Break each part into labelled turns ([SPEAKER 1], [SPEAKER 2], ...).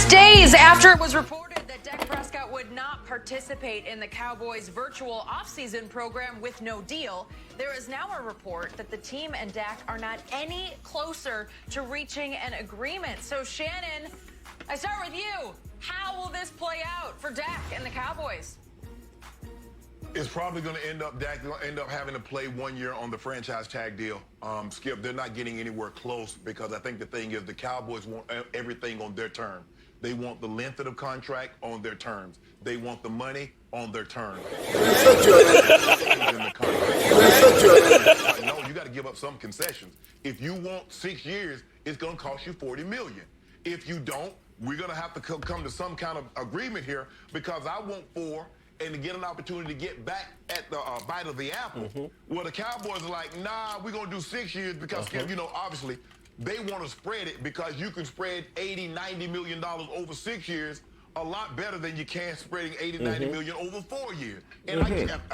[SPEAKER 1] Just days after it was reported that Dak Prescott would not participate in the Cowboys' virtual offseason program with no deal, there is now a report that the team and Dak are not any closer to reaching an agreement. So, Shannon, I start with you. How will this play out for Dak and the Cowboys?
[SPEAKER 2] It's probably going to end up, Dak going to end up having to play 1 year on the franchise tag deal. Skip, they're not getting anywhere close because I think the thing is the Cowboys want everything on their term. They want the length of the contract on their terms. They want the money on their terms. No, you got to give up some concessions. If you want 6 years, it's going to cost you $40 million. If you don't, we're going to have to come to some kind of agreement here because I want 4 and to get an opportunity to get back at the bite of the apple. Well, the Cowboys are like, nah, we're going to do 6 years because, you know, obviously, they want to spread it because you can spread $80, $90 million over 6 years a lot better than you can spreading $80, $90 million over 4 years. And I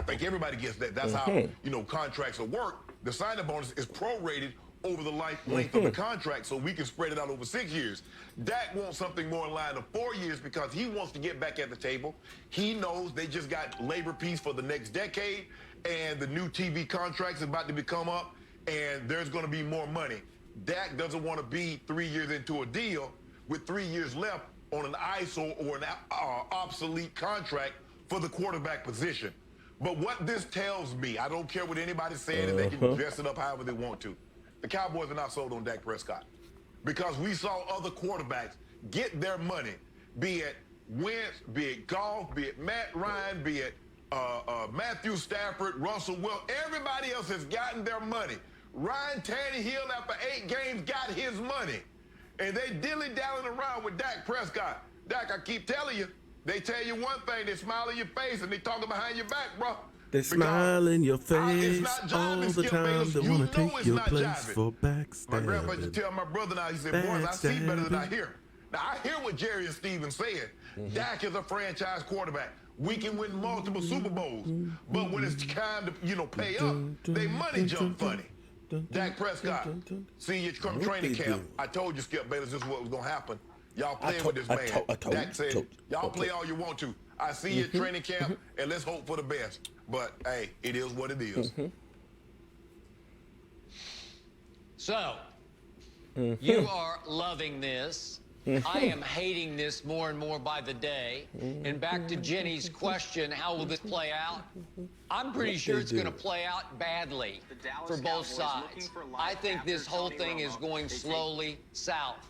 [SPEAKER 2] think everybody gets that. That's how, you know, contracts will work. The signing bonus is prorated over the length of the contract, so we can spread it out over 6 years. Dak wants something more in line of 4 years because he wants to get back at the table. He knows they just got labor peace for the next decade, and the new TV contracts are about to become up, and there's going to be more money. Dak doesn't want to be 3 years into a deal with 3 years left on an ISO or an obsolete contract for the quarterback position. But what this tells me, I don't care what anybody's saying, and they can dress it up however they want to. The Cowboys are not sold on Dak Prescott because we saw other quarterbacks get their money, be it Wentz, be it Goff, be it Matt Ryan, be it Matthew Stafford, Russell Wilson. Everybody else has gotten their money. Ryan Tannehill, after 8 games, got his money. And they dilly-dallying around with Dak Prescott. Dak, I keep telling you, they tell you one thing, they smile in your face, and they talking behind your back, bro.
[SPEAKER 3] They smile in your face all the time. They want to take your place for backstabbing.
[SPEAKER 2] My grandpa used to tell my brother now, he said, boys, I see better than I hear. Now, I hear what Jerry and Steven said. Dak is a franchise quarterback. We can win multiple Super Bowls. But when it's time to, you know, pay up, they money jump funny. Dak Prescott, see you come training camp. I told you, Skip Bayless, this is what was going to happen. Y'all playing with this man. Dak said, y'all play all you want to. I see you at training camp, and let's hope for the best. But, hey, it is what it is.
[SPEAKER 4] So, you are loving this. I am hating this more and more by the day. And back to Jenny's question, how will this play out? I'm pretty sure it's going to play out badly for both sides. I think this whole thing is going slowly south.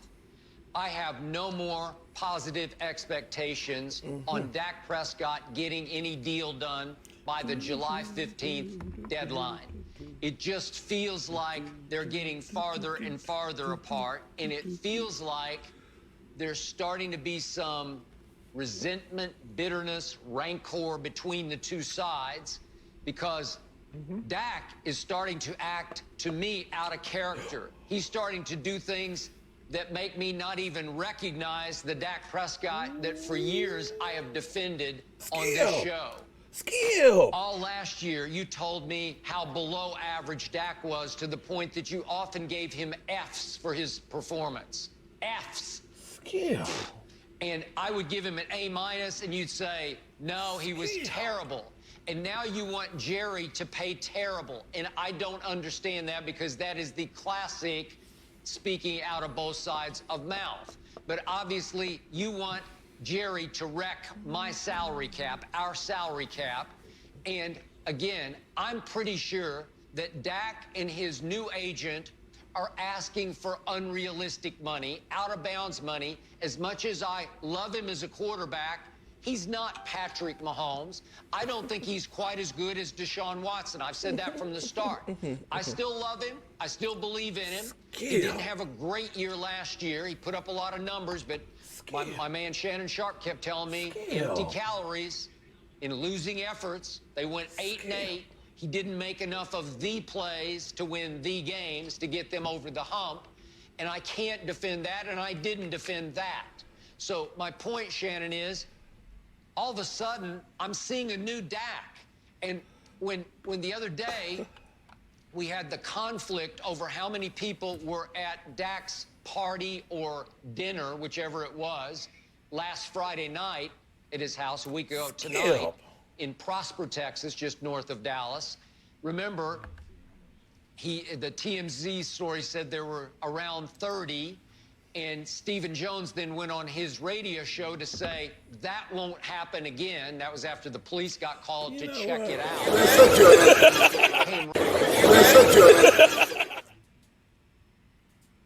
[SPEAKER 4] I have no more positive expectations on Dak Prescott getting any deal done by the July 15th deadline. It just feels like they're getting farther and farther apart, and it feels like there's starting to be some resentment, bitterness, rancor between the two sides because Dak is starting to act, to me, out of character. He's starting to do things that make me not even recognize the Dak Prescott that for years I have defended on this show. All last year, you told me how below average Dak was to the point that you often gave him Fs for his performance. Fs. And I would give him an A-, and you'd say, no, he was terrible. And now you want Jerry to pay terrible. And I don't understand that because that is the classic speaking out of both sides of mouth. But obviously, you want Jerry to wreck my salary cap, our salary cap. And again, I'm pretty sure that Dak and his new agent are asking for unrealistic money, out-of-bounds money. As much as I love him as a quarterback, he's not Patrick Mahomes. I don't think he's quite as good as Deshaun Watson. I've said that from the start. I still love him. I still believe in him. He didn't have a great year last year. He put up a lot of numbers, but my man Shannon Sharp kept telling me empty calories in losing efforts. They went 8-8. He didn't make enough of the plays to win the games to get them over the hump. And I can't defend that, and I didn't defend that. So my point, Shannon, is all of a sudden I'm seeing a new Dak. And when the other day we had the conflict over how many people were at Dak's party or dinner, whichever it was, last Friday night at his house, a week ago tonight, in Prosper, Texas, just north of Dallas. Remember, the TMZ story said there were around 30, and Stephen Jones then went on his radio show to say that won't happen again. That was after the police got called to check it out.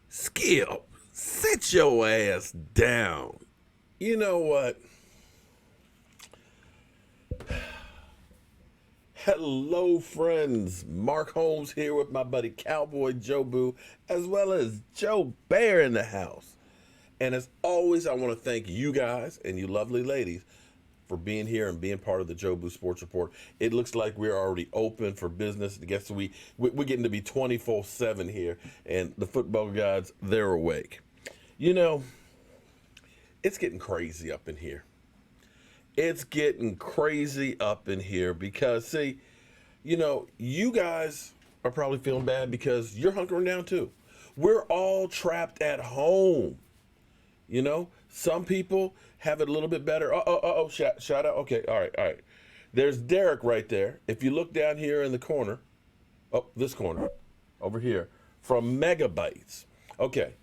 [SPEAKER 3] Skip, sit your ass down. You know what? Hello, friends. Mark Holmes here with my buddy Cowboy Joe Boo, as well as Joe Bear in the house. And as always, I want to thank you guys and you lovely ladies for being here and being part of the Joe Boo Sports Report. It looks like we're already open for business. I guess we're getting to be 24/7 here, and the football gods, they're awake. You know, it's getting crazy up in here. It's getting crazy up in here because, see, you know, you guys are probably feeling bad because you're hunkering down too. We're all trapped at home. You know, some people have it a little bit better. Shout out. Okay, all right. There's Derek right there. If you look down here in the corner, this corner, over here, from Megabytes. Okay,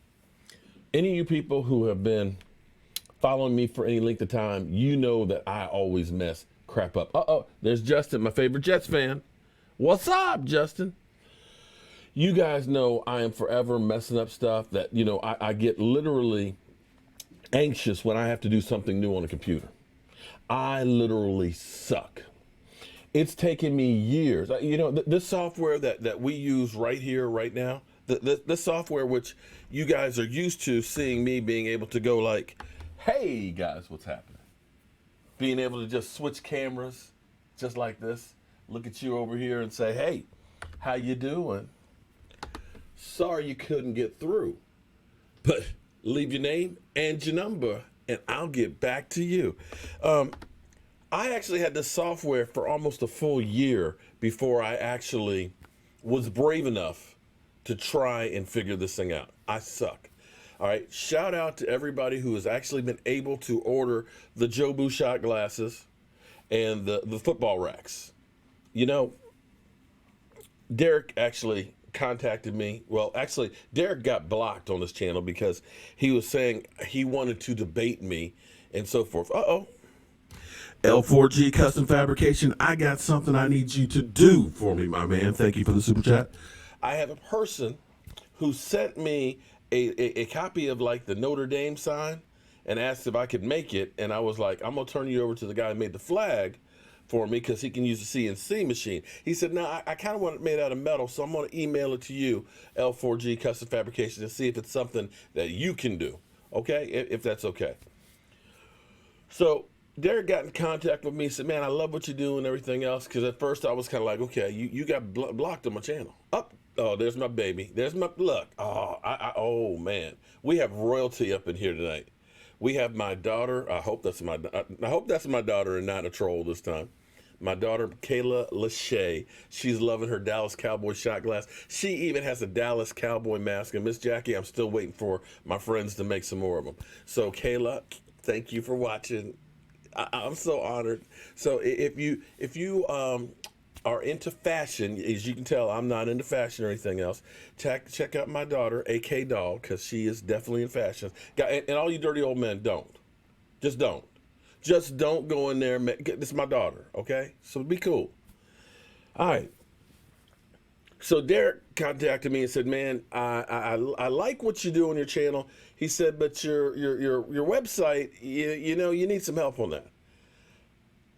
[SPEAKER 3] any of you people who have been following me for any length of time, you know that I always mess crap up. There's Justin, my favorite Jets fan. What's up, Justin? You guys know I am forever messing up stuff that, you know, I get literally anxious when I have to do something new on a computer. I literally suck. It's taken me years. You know, this software that we use right here, right now, the software which you guys are used to seeing me being able to go like, hey guys, what's happening? Being able to just switch cameras just like this, look at you over here and say, hey, how you doing? Sorry you couldn't get through, but leave your name and your number and I'll get back to you. I actually had this software for almost a full year before I actually was brave enough to try and figure this thing out. I suck. All right, shout out to everybody who has actually been able to order the Joe Boo shot glasses and the football racks. You know, Derek actually contacted me. Well, actually, Derek got blocked on this channel because he was saying he wanted to debate me and so forth. L4G Custom Fabrication, I got something I need you to do for me, my man. Thank you for the super chat. I have a person who sent me a copy of like the Notre Dame sign and asked if I could make it. And I was like, I'm going to turn you over to the guy who made the flag for me because he can use the CNC machine. He said, no, I kind of want it made out of metal, so I'm going to email it to you, L4G Custom Fabrication, and see if it's something that you can do, okay, if that's okay. So Derek got in contact with me, said, man, I love what you do and everything else, because at first I was kind of like, okay, you got blocked on my channel. Oh, there's my baby. There's my, look. Oh, man. We have royalty up in here tonight. We have my daughter. I hope that's my daughter and not a troll this time. My daughter, Kayla Lachey. She's loving her Dallas Cowboy shot glass. She even has a Dallas Cowboy mask. And Miss Jackie, I'm still waiting for my friends to make some more of them. So, Kayla, thank you for watching. I'm so honored. So, if you are into fashion, as you can tell, I'm not into fashion or anything else. Check out my daughter, AK Doll, because she is definitely in fashion. And all you dirty old men, don't. Just don't. Just don't go in there. This is my daughter, okay? So be cool. All right. So Derek contacted me and said, man, I like what you do on your channel. He said, but your website, you know, you need some help on that.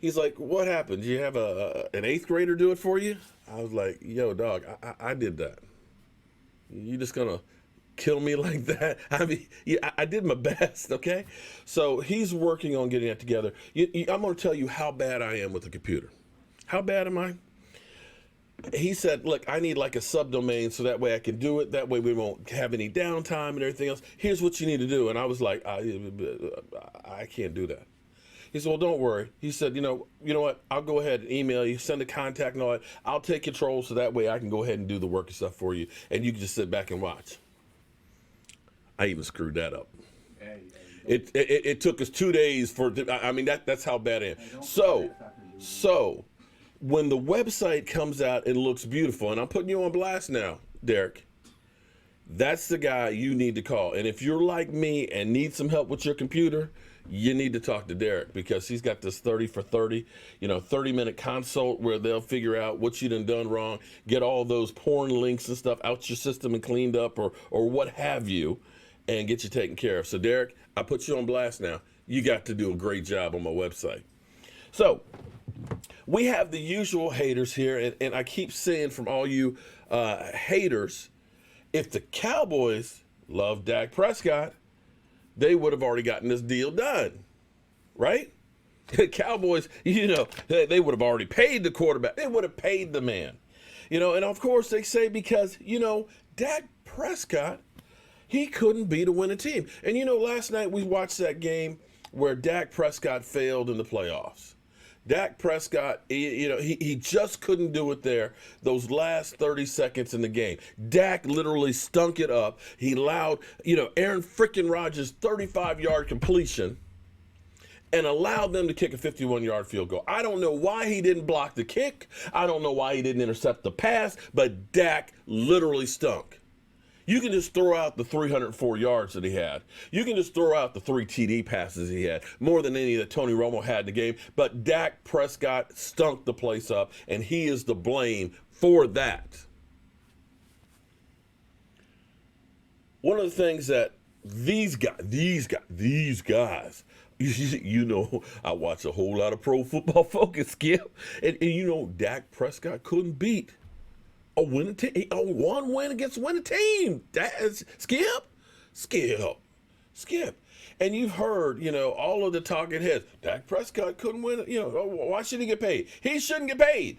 [SPEAKER 3] He's like, what happened? Do you have an 8th grader do it for you? I was like, yo, dog, I did that. You just gonna kill me like that? I mean, yeah, I did my best, okay? So he's working on getting that together. I'm gonna tell you how bad I am with the computer. How bad am I? He said, look, I need like a subdomain so that way I can do it. That way we won't have any downtime and everything else. Here's what you need to do. And I was like, I can't do that. He said, well, don't worry. He said, you know what? I'll go ahead and email you, send a contact and all that. I'll take control so that way I can go ahead and do the work and stuff for you. And you can just sit back and watch. I even screwed that up. It took us 2 days for. I mean that's how bad it is. So when the website comes out and looks beautiful, and I'm putting you on blast now, Derek. That's the guy you need to call. And if you're like me and need some help with your computer, you need to talk to Derek, because he's got this 30 for 30, 30-minute consult where they'll figure out what you done wrong, get all those porn links and stuff out your system and cleaned up or what have you, and get you taken care of. So, Derek, I put you on blast now. You got to do a great job on my website. So, we have the usual haters here, and I keep saying from all you haters, if the Cowboys love Dak Prescott, they would have already gotten this deal done, right? The Cowboys, they would have already paid the quarterback. They would have paid the man. And of course they say because, Dak Prescott, he couldn't beat a winning team. And, last night we watched that game where Dak Prescott failed in the playoffs. Dak Prescott, he just couldn't do it there those last 30 seconds in the game. Dak literally stunk it up. He allowed, Aaron frickin' Rodgers 35-yard completion and allowed them to kick a 51-yard field goal. I don't know why he didn't block the kick. I don't know why he didn't intercept the pass, but Dak literally stunk. You can just throw out the 304 yards that he had. You can just throw out the 3 TD passes he had, more than any that Tony Romo had in the game. But Dak Prescott stunk the place up, and he is to blame for that. One of the things that these guys, I watch a whole lot of Pro Football Focus, Skip, and Dak Prescott couldn't beat a winning team, one win against a winning team. That's Skip. And you've heard, all of the talking heads. Dak Prescott couldn't win. Why should he get paid? He shouldn't get paid.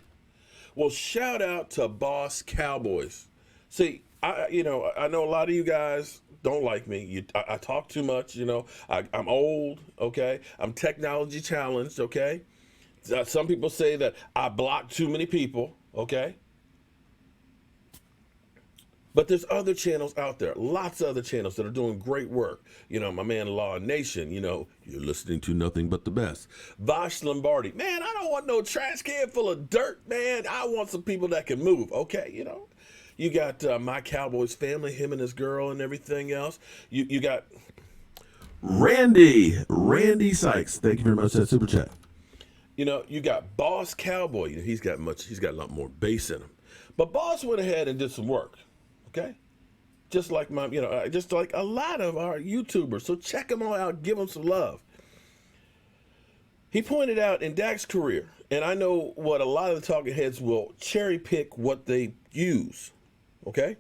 [SPEAKER 3] Well, shout out to Boss Cowboys. See, I know a lot of you guys don't like me. I talk too much. I'm old. Okay, I'm technology challenged. Okay, some people say that I block too many people. Okay. But there's other channels out there, lots of other channels that are doing great work. My man Law Nation, you're listening to nothing but the best. Vosh Lombardi, man, I don't want no trash can full of dirt, man. I want some people that can move, okay, You got My Cowboys Family, him and his girl and everything else. You got Randy Sykes. Thank you very much for that super chat. You got Boss Cowboy. He's got a lot more bass in him. But Boss went ahead and did some work. Okay, just like just like a lot of our YouTubers. So check them all out, give them some love. He pointed out in Dak's career, and I know what a lot of the talking heads will cherry pick what they use. Okay,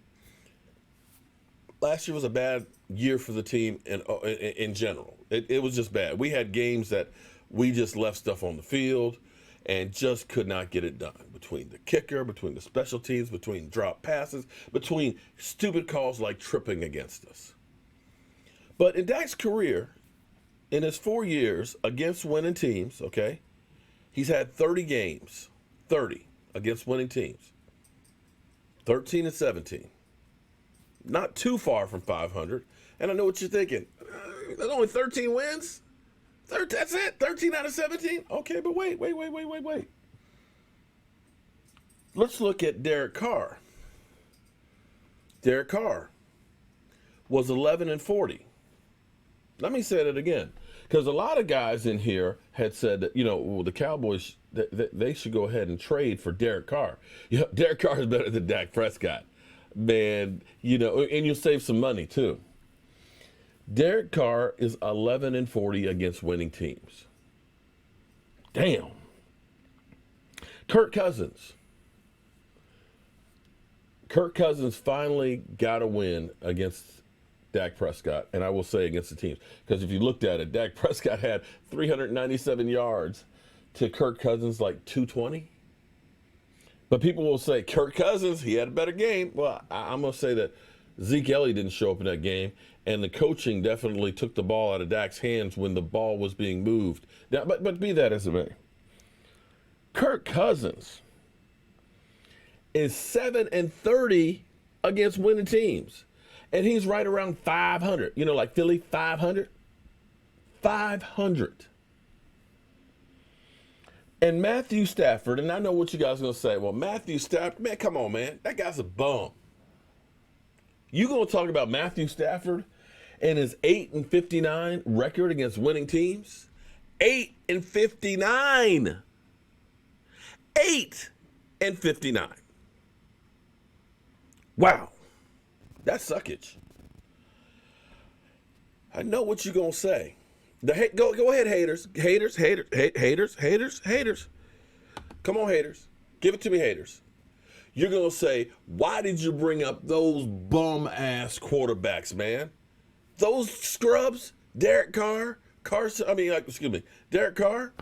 [SPEAKER 3] last year was a bad year for the team in general. It was just bad. We had games that we just left stuff on the field and just could not get it done. Between the kicker, between the special teams, between drop passes, between stupid calls like tripping against us. But in Dak's career, in his 4 years against winning teams, okay, he's had 30 games, 30 against winning teams, 13 and 17. Not too far from 500. And I know what you're thinking. There's only 13 wins? That's it? 13 out of 17? Okay, but wait. Let's look at Derek Carr. Derek Carr was 11 and 40. Let me say that again, because a lot of guys in here had said that, the Cowboys, they should go ahead and trade for Derek Carr. Derek Carr is better than Dak Prescott. Man, and you'll save some money too. Derek Carr is 11 and 40 against winning teams. Damn. Kirk Cousins finally got a win against Dak Prescott, and I will say against the teams, because if you looked at it, Dak Prescott had 397 yards to Kirk Cousins like 220. But people will say, Kirk Cousins, he had a better game. Well, I'm going to say that Zeke Elliott didn't show up in that game, and the coaching definitely took the ball out of Dak's hands when the ball was being moved. Now, but be that as it may, Kirk Cousins is 7 and 30 against winning teams, and he's right around 500. Like Philly, 500. 500. And Matthew Stafford, and I know what you guys are going to say. Well, Matthew Stafford, man, come on, man. That guy's a bum. You going to talk about Matthew Stafford and his 8-59 record against winning teams? 8-59. 8-59. Wow. That's suckage. I know what you're going to say. Go ahead, haters. Haters. Come on, haters. Give it to me, haters. You're going to say, why did you bring up those bum-ass quarterbacks, man? Those scrubs, Derek Carr, Derek Carr,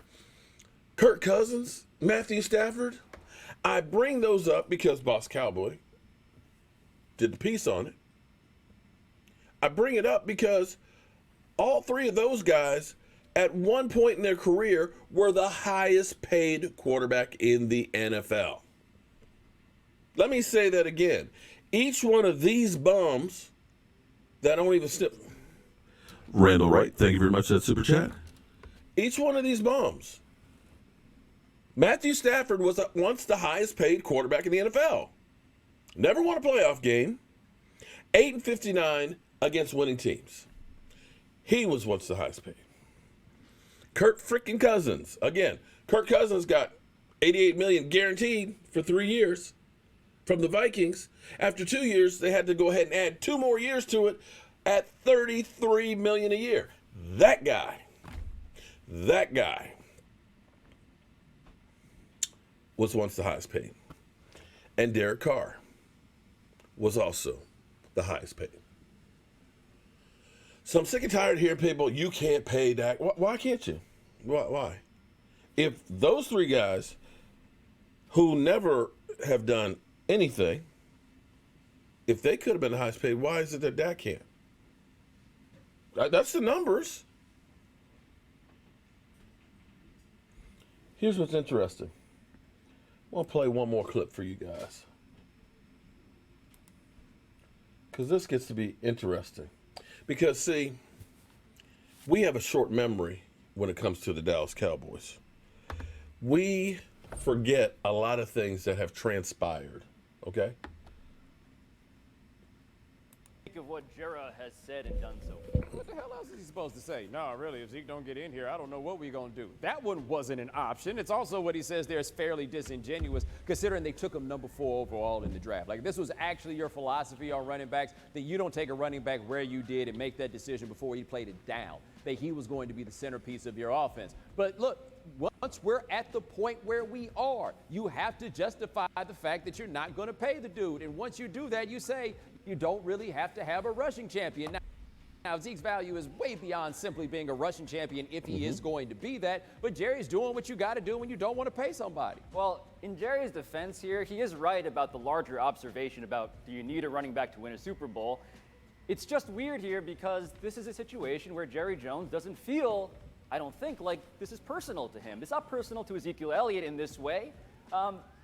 [SPEAKER 3] Kirk Cousins, Matthew Stafford. I bring those up because Boss Cowboy did the piece on it. I bring it up because all three of those guys at one point in their career were the highest paid quarterback in the NFL. Let me say that again. Each one of these bums that don't even step. Randall Wright, thank you very much for that super chat. Each one of these bums. Matthew Stafford was once the highest paid quarterback in the NFL. Never won a playoff game. 8-59 against winning teams. He was once the highest paid. Kirk freaking Cousins. Again, Kirk Cousins got $88 million guaranteed for 3 years from the Vikings. After 2 years, they had to go ahead and add 2 more years to it at $33 million a year. That guy was once the highest paid. And Derek Carr was also the highest paid. So I'm sick and tired of hearing people, you can't pay Dak. Why can't you? Why? If those three guys who never have done anything, if they could have been the highest paid, why is it that Dak can't? That's the numbers. Here's what's interesting. I want to play one more clip for you guys, because this gets to be interesting. Because, see, we have a short memory when it comes to the Dallas Cowboys. We forget a lot of things that have transpired, okay?
[SPEAKER 5] Of what Jera has said and done so far.
[SPEAKER 6] What the hell else is he supposed to say? No, really, if Zeke don't get in here, I don't know what we're going to do. That one wasn't an option. It's also what he says there is fairly disingenuous, considering they took him number 4 overall in the draft. Like, this was actually your philosophy on running backs, that you don't take a running back where you did and make that decision before he played it down, that he was going to be the centerpiece of your offense. But look, once we're at the point where we are, you have to justify the fact that you're not going to pay the dude. And once you do that, you say, you don't really have to have a rushing champion. Now, Zeke's value is way beyond simply being a rushing champion if he is going to be that. But Jerry's doing what you got to do when you don't want to pay somebody.
[SPEAKER 5] Well, in Jerry's defense here, he is right about the larger observation about do you need a running back to win a Super Bowl. It's just weird here because this is a situation where Jerry Jones doesn't feel, I don't think, like this is personal to him. It's not personal to Ezekiel Elliott in this way.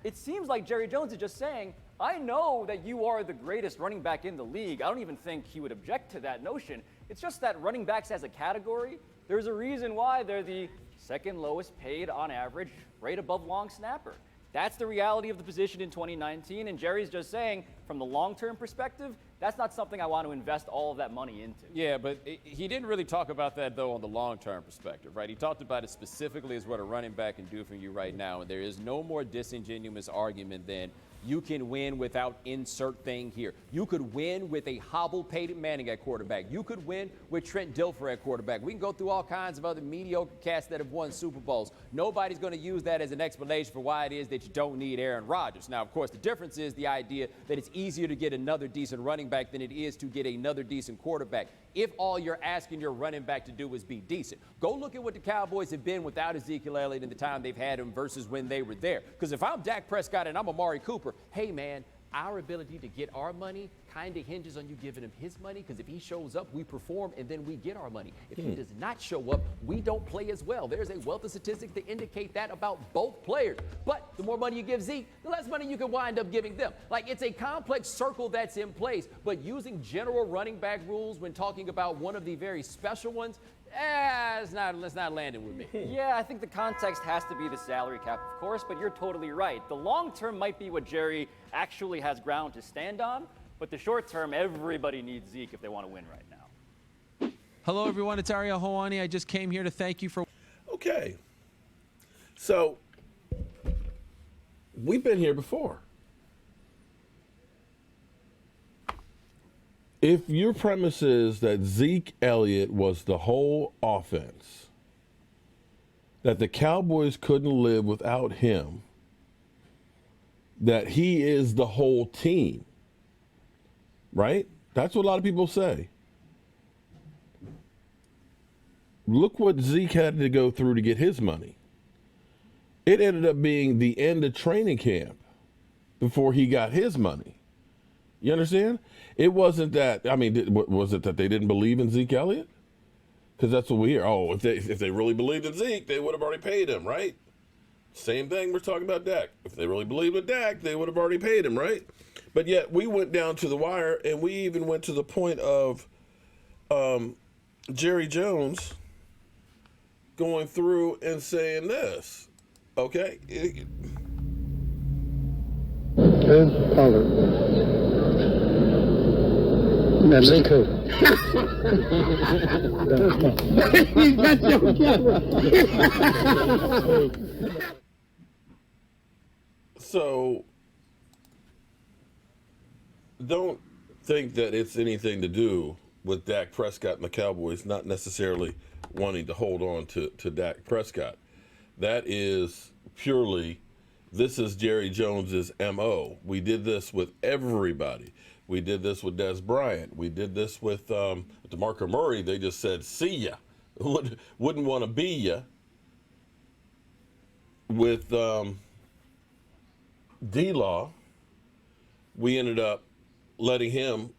[SPEAKER 5] It seems like Jerry Jones is just saying, I know that you are the greatest running back in the league. I don't even think he would object to that notion. It's just that running backs as a category, there's a reason why they're the second lowest paid on average, right above long snapper. That's the reality of the position in 2019, and Jerry's just saying, from the long-term perspective, that's not something I want to invest all of that money into.
[SPEAKER 6] Yeah, but he didn't really talk about that, though, on the long-term perspective, right? He talked about it specifically as what a running back can do for you right now, and there is no more disingenuous argument than you can win without insert thing here. You could win with a hobble Peyton Manning at quarterback. You could win with Trent Dilfer at quarterback. We can go through all kinds of other mediocre cats that have won Super Bowls. Nobody's going to use that as an explanation for why it is that you don't need Aaron Rodgers. Now, of course, the difference is the idea that it's easier to get another decent running back than it is to get another decent quarterback. If all you're asking your running back to do is be decent. Go look at what the Cowboys have been without Ezekiel Elliott in the time they've had him versus when they were there. Because if I'm Dak Prescott and I'm Amari Cooper, hey, man, our ability to get our money kind of hinges on you giving him his money, because if he shows up, we perform, and then we get our money. If he does not show up, we don't play as well. There's a wealth of statistics that indicate that about both players. But the more money you give Zeke, the less money you can wind up giving them. Like, it's a complex circle that's in place, but using general running back rules when talking about one of the very special ones, It's not landing with me.
[SPEAKER 5] Yeah, I think the context has to be the salary cap, of course, but you're totally right. The long term might be what Jerry actually has ground to stand on, but the short term, everybody needs Zeke if they want to win right now.
[SPEAKER 7] Hello, everyone. It's Ariel Hawani. I just came here to thank you for.
[SPEAKER 3] Okay. So, we've been here before. If your premise is that Zeke Elliott was the whole offense, that the Cowboys couldn't live without him, that he is the whole team, right? That's what a lot of people say. Look what Zeke had to go through to get his money. It ended up being the end of training camp before he got his money. You understand? It wasn't that, I mean, was it that they didn't believe in Zeke Elliott? Because that's what we hear. Oh, if they really believed in Zeke, they would have already paid him, right? Same thing we're talking about Dak. If they really believed in Dak, they would have already paid him, right? But yet we went down to the wire, and we even went to the point of Jerry Jones going through and saying this, okay?
[SPEAKER 8] Good color. Mexico. He's got your camera.
[SPEAKER 3] So, don't think that it's anything to do with Dak Prescott and the Cowboys not necessarily wanting to hold on to Dak Prescott. That is purely, this is Jerry Jones's MO. We did this with everybody. We did this with Des Bryant. We did this with DeMarco Murray. They just said, see ya. Wouldn't want to be ya. With D-Law, we ended up letting him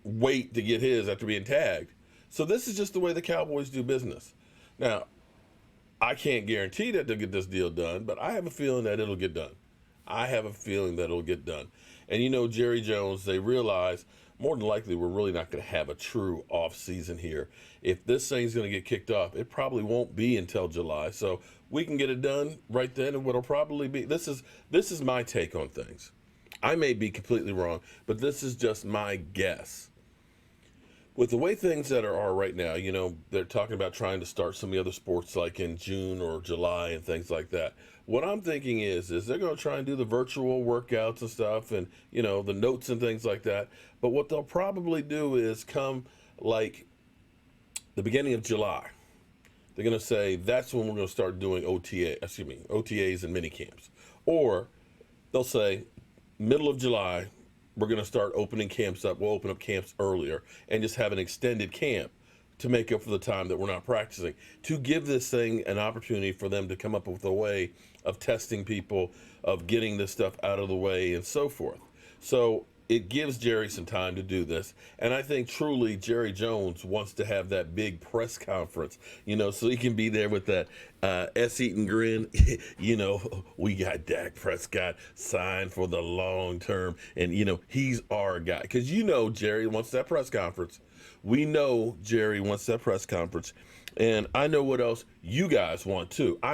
[SPEAKER 3] wait to get his after being tagged. So this is just the way the Cowboys do business. Now, I can't guarantee that they'll get this deal done, but I have a feeling that it'll get done. And you know, Jerry Jones, they realize more than likely we're really not going to have a true off season here. If this thing's going to get kicked off, it probably won't be until July. So we can get it done right then, and what'll probably be, this is my take on things. I may be completely wrong, but this is just my guess. With the way things that are right now, you know, they're talking about trying to start some of the other sports like in June or July and things like that. What I'm thinking is they're going to try and do the virtual workouts and stuff and, you know, the notes and things like that. But what they'll probably do is come like the beginning of July. They're going to say that's when we're going to start doing OTAs and mini camps. Or they'll say middle of July, we're going to start opening camps up. We'll open up camps earlier and just have an extended camp to make up for the time that we're not practicing, to give this thing an opportunity for them to come up with a way of testing people, of getting this stuff out of the way and so forth. So it gives Jerry some time to do this. And I think truly Jerry Jones wants to have that big press conference, you know, so he can be there with that S-eating grin. You know, we got Dak Prescott signed for the long term. And, you know, he's our guy. Because, you know, Jerry wants that press conference. We know Jerry wants that press conference. And I know what else you guys want, too. I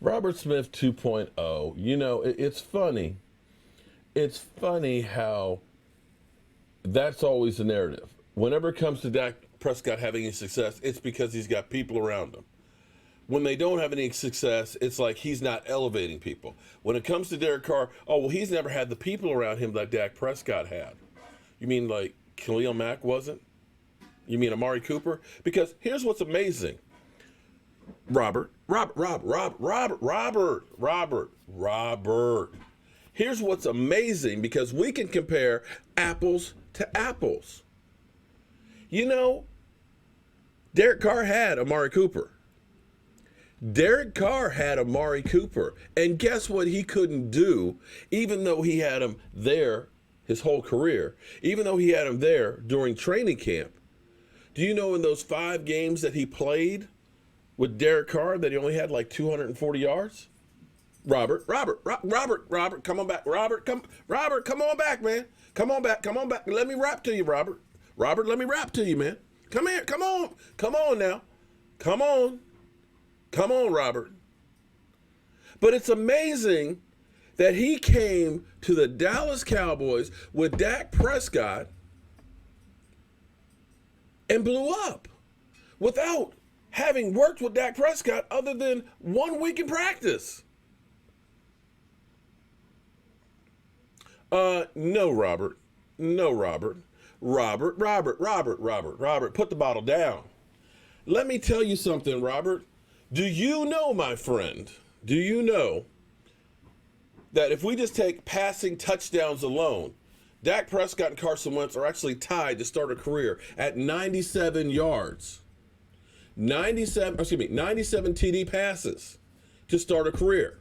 [SPEAKER 3] Robert Smith 2.0, you know, it's funny. It's funny how that's always the narrative. Whenever it comes to Dak Prescott having any success, it's because he's got people around him. When they don't have any success, it's like he's not elevating people. When it comes to Derek Carr, oh, well, he's never had the people around him that Dak Prescott had. You mean like Khalil Mack wasn't? You mean Amari Cooper? Because here's what's amazing. Robert. Here's what's amazing, because we can compare apples to apples. You know, Derek Carr had Amari Cooper. Derek Carr had Amari Cooper, and guess what he couldn't do, even though he had him there his whole career, even though he had him there during training camp. Do you know in those 5 games that he played with Derek Carr that he only had like 240 yards? Robert, come on back. Robert, come on back, man. Come on back. Let me rap to you, Robert. Robert, let me rap to you, man. Come here, come on now. Come on, Robert. But it's amazing that he came to the Dallas Cowboys with Dak Prescott and blew up without having worked with Dak Prescott other than 1 week in practice. No, Robert. Robert, put the bottle down. Let me tell you something, Robert. Do you know, my friend, do you know that if we just take passing touchdowns alone, Dak Prescott and Carson Wentz are actually tied to start a career at 97 yards. 97 TD passes to start a career.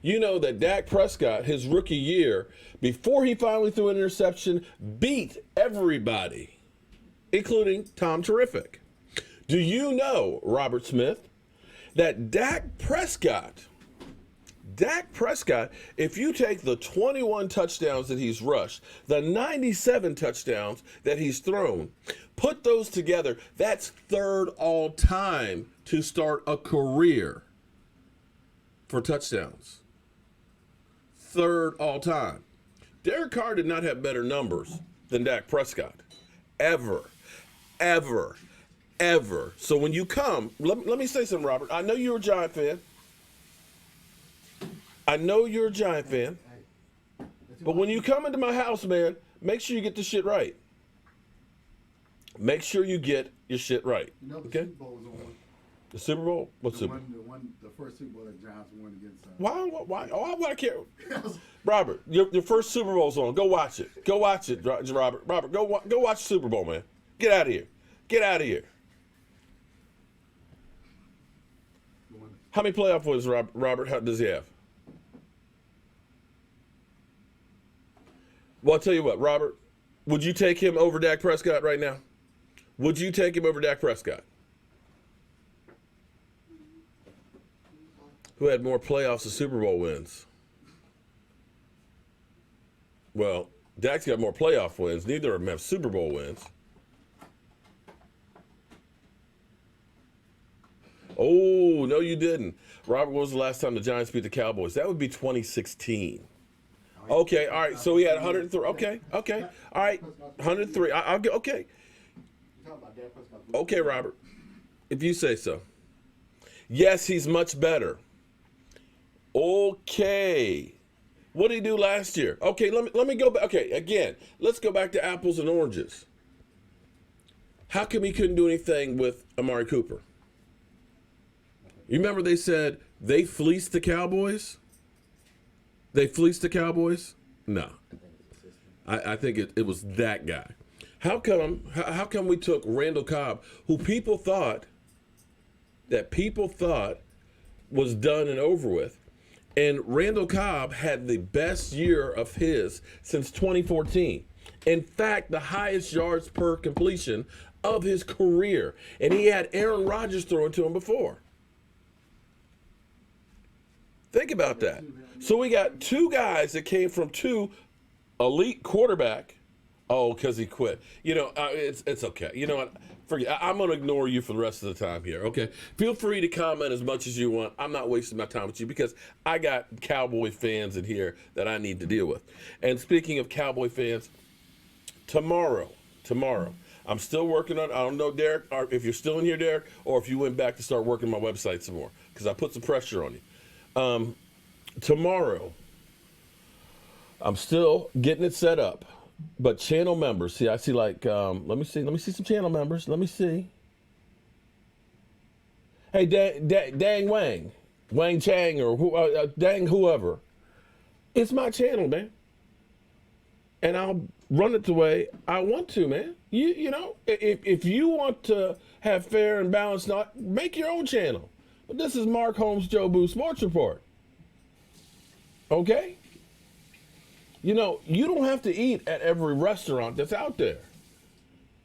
[SPEAKER 3] You know that Dak Prescott, his rookie year, before he finally threw an interception, beat everybody, including Tom Terrific. Do you know, Robert Smith, that Dak Prescott, if you take the 21 touchdowns that he's rushed, the 97 touchdowns that he's thrown, put those together, that's 3rd all time to start a career for touchdowns. 3rd all time. Derek Carr did not have better numbers than Dak Prescott. Ever. So when you come, let me say something, Robert. I know you're a Giant fan. But when you come into my house, man, make sure you get this shit right. Make sure you get your shit right.
[SPEAKER 9] You know the
[SPEAKER 3] Okay?
[SPEAKER 9] Super Bowl was on.
[SPEAKER 3] The Super Bowl? What Super Bowl?
[SPEAKER 9] The first Super Bowl that Giants won against.
[SPEAKER 3] Why? Oh, why I care? Robert, your first Super Bowl's on. Go watch it. Robert. Robert, go watch the Super Bowl, man. Get out of here. How many playoff wins, Robert? How does he have? Well, I'll tell you what, Robert. Would you take him over Dak Prescott right now? Would you take him over Dak Prescott? Who had more playoffs and Super Bowl wins? Well, Dak's got more playoff wins. Neither of them have Super Bowl wins. Oh, no, you didn't. Robert, when was the last time the Giants beat the Cowboys? That would be 2016. Okay, all right. So he had 103. Okay. All right, 103. I'll get. Okay. Okay, Robert, if you say so. Yes, he's much better. Okay. What did he do last year? Okay, let me go back. Okay, again, let's go back to apples and oranges. How come he couldn't do anything with Amari Cooper? You remember they said they fleeced the Cowboys? No. I think it was that guy. How come we took Randall Cobb, who people thought was done and over with, and Randall Cobb had the best year of his since 2014. In fact, the highest yards per completion of his career, and he had Aaron Rodgers throwing to him before. Think about that. So we got 2 guys that came from 2 elite quarterback. Oh, because he quit. It's okay. You know what? Forget. I'm going to ignore you for the rest of the time here, okay? Feel free to comment as much as you want. I'm not wasting my time with you because I got Cowboy fans in here that I need to deal with. And speaking of Cowboy fans, tomorrow, I'm still working on, I don't know, Derek, or if you're still in here, Derek, or if you went back to start working my website some more because I put some pressure on you. Tomorrow, I'm still getting it set up. But channel members, see, I see like, let me see some channel members. Let me see. Hey, Dang Wang Chang, or Dang whoever. It's my channel, man. And run it the way I want to, man. You know, if you want to have fair and balanced, make your own channel. But this is Mark Holmes, Joe Boo Sports Report. Okay? You know, you don't have to eat at every restaurant that's out there.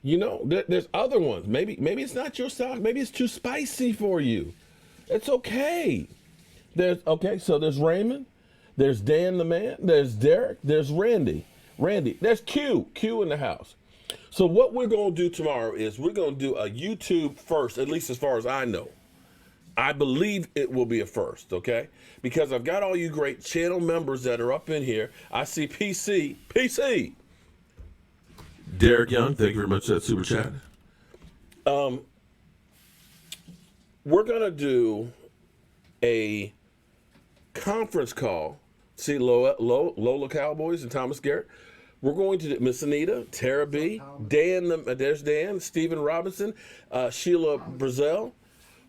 [SPEAKER 3] You know, there's other ones. Maybe it's not your style. Maybe it's too spicy for you. It's okay. So there's Raymond. There's Dan the man. There's Derek. There's Randy. There's Q in the house. So what we're going to do tomorrow is we're going to do a YouTube first, at least as far as I know. I believe it will be a first, okay? Because I've got all you great channel members that are up in here. I see PC. Derek Young, thank you very much for that super chat. We're going to do a conference call. See Lola Cowboys and Thomas Garrett. We're going to do Miss Anita, Tara B, Dan, there's Dan, Stephen Robinson, Sheila Brazel.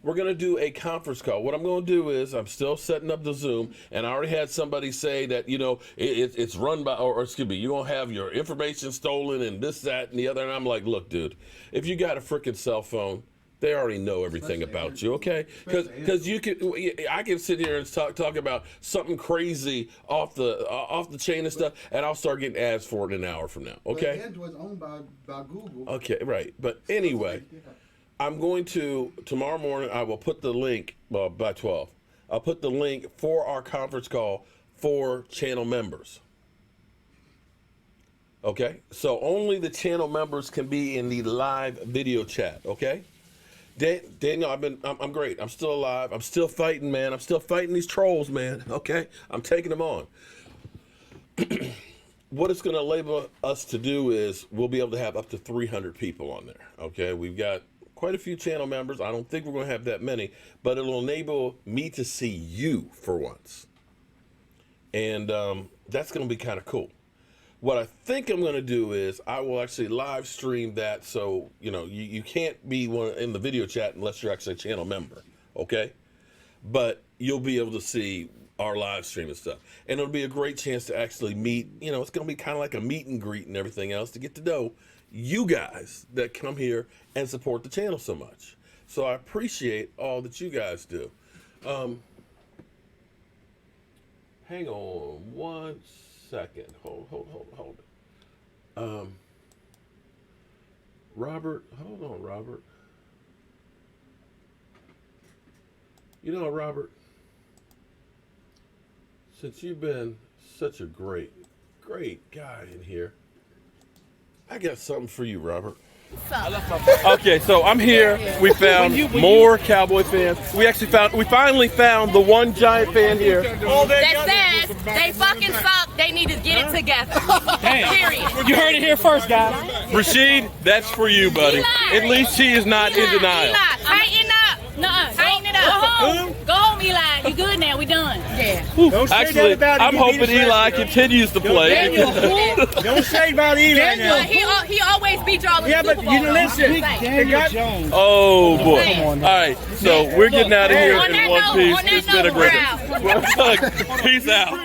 [SPEAKER 3] We're going to do a conference call. What I'm going to do is I'm still setting up the Zoom, and I already had somebody say that, you know, it's run by, or excuse me, you're going to have your information stolen and this, that, and the other. And I'm like, look, dude, if you got a freaking cell phone, they already know everything about you, okay? Because I can sit here and talk about something crazy off the chain and stuff, and I'll start getting ads for it an hour from now, okay?
[SPEAKER 9] But Android's owned by Google.
[SPEAKER 3] Okay, right. But anyway, I'm going to, tomorrow morning, I will put the link, by 12, I'll put the link for our conference call for channel members. Okay? So only the channel members can be in the live video chat, okay? Daniel, I'm great. I'm still alive. I'm still fighting, man. I'm still fighting these trolls, man. Okay? I'm taking them on. What it's going to enable us to do is we'll be able to have up to 300 people on there. Okay? We've got quite a few channel members. I don't think we're going to have that many, but it'll enable me to see you for once. And that's going to be kind of cool. What I think I'm going to do is I will actually live stream that, so you know you can't be in the video chat unless you're actually a channel member, okay? But you'll be able to see our live stream and stuff, and it'll be a great chance to actually meet. You know, it's going to be kind of like a meet and greet and everything else to get to know you guys that come here and support the channel so much. So I appreciate all that you guys do. Hang on one second. Hold it. Robert, hold on, Robert. You know, Robert, since you've been such a great guy in here, I got something for you, Robert. Okay, so I'm here. We found more Cowboy fans. We finally found the one giant fan here.
[SPEAKER 10] That says they fucking suck. They need to get it together. Period.
[SPEAKER 11] You heard it here first, guys.
[SPEAKER 3] Rashid, that's for you, buddy. At least she is not in denial.
[SPEAKER 10] Eli, tighten up. Tighten it up. Go home, Eli. You good now? We done. Yeah.
[SPEAKER 3] Actually, I'm hoping Eli continues to play.
[SPEAKER 11] Don't say about Eli now.
[SPEAKER 10] He always beat y'all in the Super Bowl.
[SPEAKER 11] But you listen.
[SPEAKER 3] Oh boy! All right, so we're getting out of here in one piece. It's been a great. Peace out.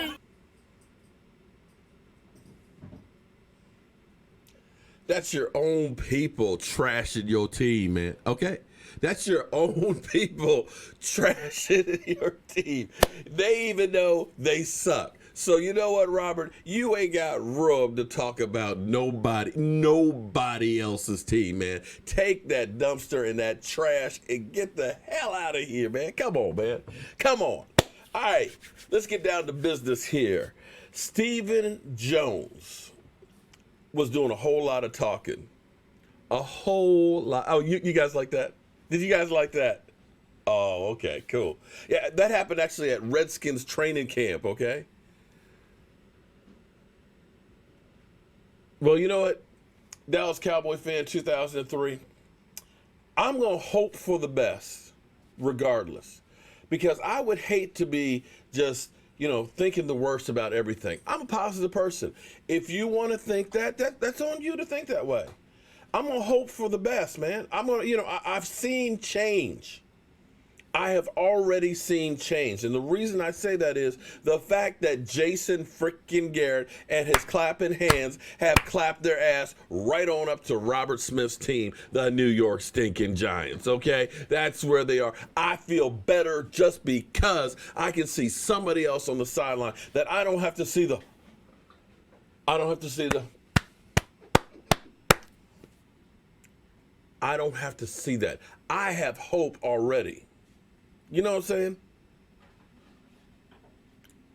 [SPEAKER 3] That's your own people trashing your team, man. Okay? That's your own people trashing your team. They even know they suck. So you know what, Robert? You ain't got room to talk about nobody else's team, man. Take that dumpster and that trash and get the hell out of here, man. Come on, man. Come on. All right, let's get down to business here. Stephen Jones was doing a whole lot of talking. A whole lot. Oh, you guys like that? Did you guys like that? Oh, okay, cool. Yeah, that happened actually at Redskins training camp, okay? Well, you know what? Dallas Cowboy fan 2003. I'm going to hope for the best regardless, because I would hate to be just, thinking the worst about everything. I'm a positive person. If you want to think that's on you to think that way. I'm going to hope for the best, man. I'm going to, I've seen change. I have already seen change. And the reason I say that is the fact that Jason freaking Garrett and his clapping hands have clapped their ass right on up to Robert Smith's team, the New York stinking Giants, okay? That's where they are. I feel better just because I can see somebody else on the sideline that I don't have to see the I don't have to see that. I have hope already. You know what I'm saying?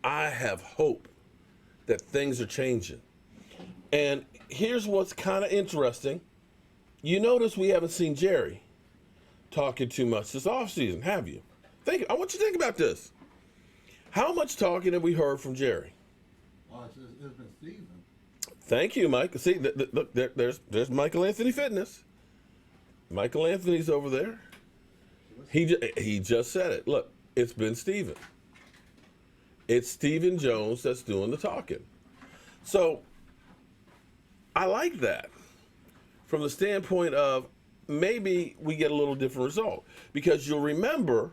[SPEAKER 3] I have hope that things are changing. And here's what's kind of interesting. You notice we haven't seen Jerry talking too much this offseason, have you? I want you to think about this. How much talking have we heard from Jerry?
[SPEAKER 9] Oh, it's been Steven.
[SPEAKER 3] Thank you, Mike. See, look, there's Michael Anthony Fitness. Michael Anthony's over there. He just said it. Look, it's been Steven. It's Stephen Jones that's doing the talking. So I like that from the standpoint of maybe we get a little different result. Because you'll remember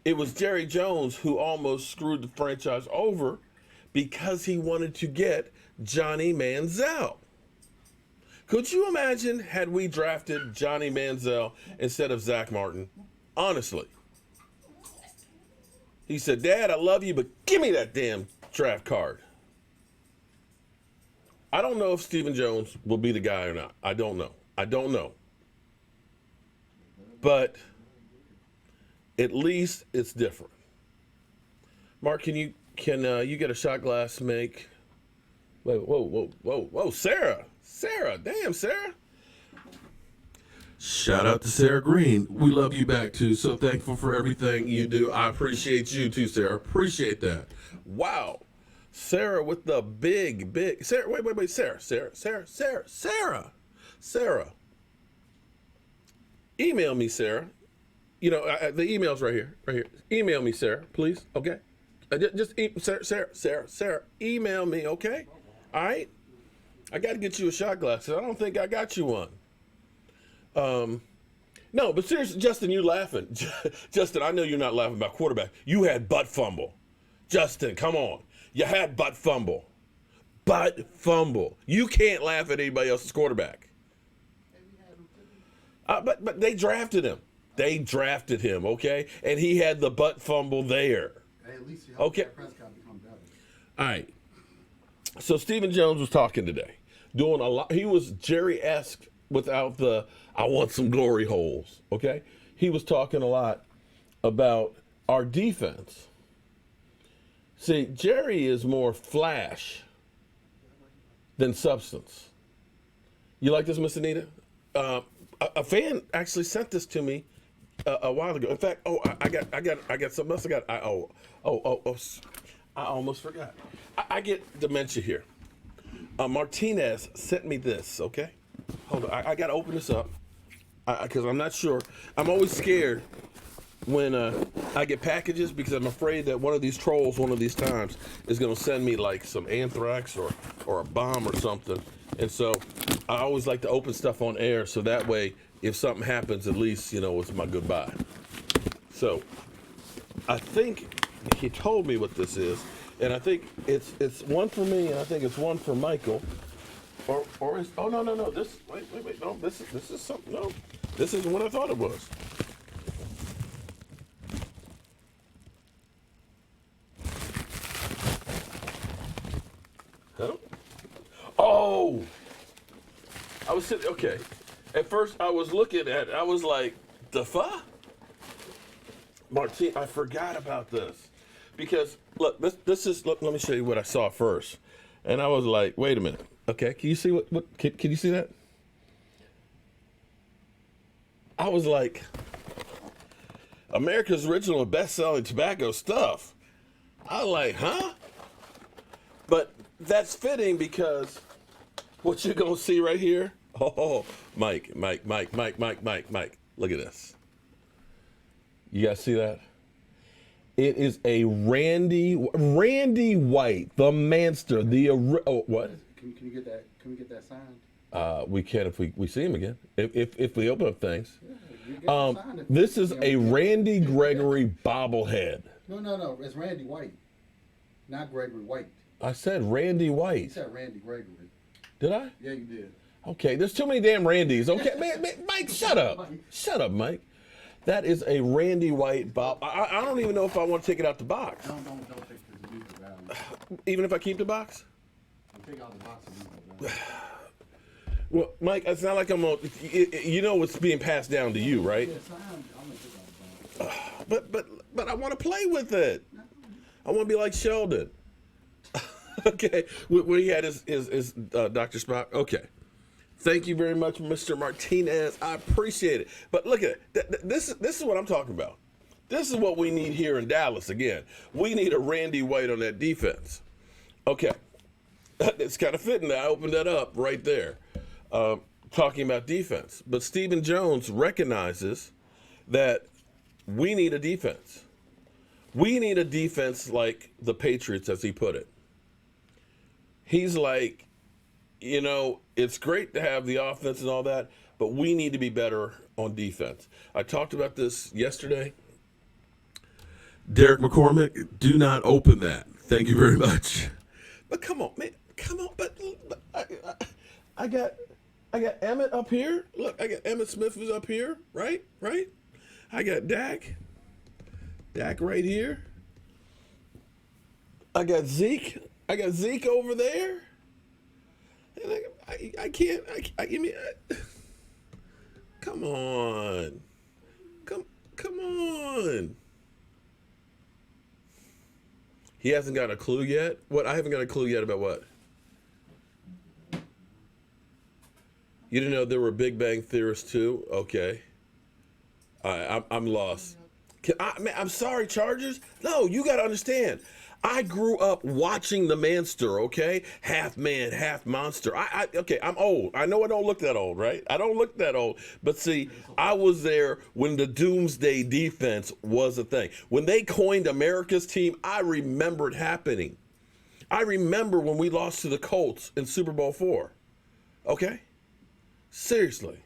[SPEAKER 3] it was Jerry Jones who almost screwed the franchise over because he wanted to get Johnny Manziel. Could you imagine had we drafted Johnny Manziel instead of Zach Martin? Honestly. He said, Dad, I love you, but give me that damn draft card. I don't know if Stephen Jones will be the guy or not. I don't know. But at least it's different. Mark, can you get a shot glass make? Wait, whoa, Sarah, damn, Sarah. Shout out to Sarah Green. We love you back too. So thankful for everything you do. I appreciate you too, Sarah. Appreciate that. Wow. Sarah with the big. Sarah, wait. Sarah. Email me, Sarah. You know, the email's right here. Email me, Sarah, please. Okay. Sarah, email me, okay? All right? I got to get you a shot glass. I don't think I got you one. No, but seriously, Justin, you laughing. Justin, I know you're not laughing about quarterback. You had butt fumble. Justin, come on. You had butt fumble. You can't laugh at anybody else's quarterback. But they drafted him. Okay? And he had the butt fumble there.
[SPEAKER 9] Hey, at least
[SPEAKER 3] okay.
[SPEAKER 9] Prescott become better.
[SPEAKER 3] All right. So Stephen Jones was talking today, doing a lot. He was Jerry-esque without the I want some glory holes, okay? He was talking a lot about our defense. See, Jerry is more flash than substance. You like this, Miss Anita? A fan actually sent this to me a while ago. In fact, I got something else. I almost forgot. I get dementia here. Martinez sent me this, okay? Hold on, I got to open this up because I'm not sure. I'm always scared when I get packages because I'm afraid that one of these trolls one of these times is going to send me like some anthrax or a bomb or something. And so I always like to open stuff on air so that way if something happens, at least, you know, it's my goodbye. So I think he told me what this is, and I think it's one for me, and I think it's one for Michael. Or is no. This wait. No, this is something. No, this isn't what I thought it was. Huh? Oh, I was sitting. Okay, at first I was looking at. I was like, the fuck, Martine. I forgot about this because look, this is. Look, let me show you what I saw first, and I was like, wait a minute. Okay, can you see what can you see that? I was like, America's original and best-selling tobacco stuff. I was like, huh? But that's fitting because what you're gonna see right here. Oh, Mike. Look at this. You guys see that? It is a Randy White, the Manster, what?
[SPEAKER 9] Can you get that signed?
[SPEAKER 3] We can if we see him again. If we open up things. This is a Randy Gregory bobblehead.
[SPEAKER 9] No. It's Randy White, not Gregory White.
[SPEAKER 3] I said Randy White.
[SPEAKER 9] You said Randy Gregory.
[SPEAKER 3] Did I?
[SPEAKER 9] Yeah, you did.
[SPEAKER 3] Okay, there's too many damn Randys. Okay, man, Mike, shut up. Shut up, Mike. That is a Randy White bob. I don't even know if I want to take it out the box.
[SPEAKER 9] Don't take the use the value.
[SPEAKER 3] Even if I keep the box?
[SPEAKER 9] Take out the box and use the value.
[SPEAKER 3] Well, Mike, it's not like I'm on. You know what's being passed down to you, right?
[SPEAKER 9] Yes, I'm gonna take out the box.
[SPEAKER 3] But I want to play with it. I want to be like Sheldon. Okay, when he had his Dr. Spock. Okay. Thank you very much, Mr. Martinez. I appreciate it. But look at it. This is what I'm talking about. This is what we need here in Dallas again. We need a Randy White on that defense. Okay. It's kind of fitting that I opened that up right there, talking about defense. But Stephen Jones recognizes that we need a defense. We need a defense like the Patriots, as he put it. He's like, you know, it's great to have the offense and all that, but we need to be better on defense. I talked about this yesterday. Derek McCormick, do not open that. Thank you very much. But come on, man. Come on. But I got Emmett up here. Look, I got Emmett Smith is up here, right? Right? I got Dak. Dak right here. I got Zeke. I got Zeke over there. And I can't. Give me. Come on. Come on. He hasn't got a clue yet. What? I haven't got a clue yet about what? You didn't know there were Big Bang theorists too? Okay. I'm lost. I'm sorry, Chargers. No, you got to understand. I grew up watching the Manster, okay? Half man, half monster. Okay, I'm old. I know I don't look that old, right? I don't look that old. But see, I was there when the Doomsday Defense was a thing. When they coined America's team, I remember it happening. I remember when we lost to the Colts in Super Bowl IV. Okay? Seriously.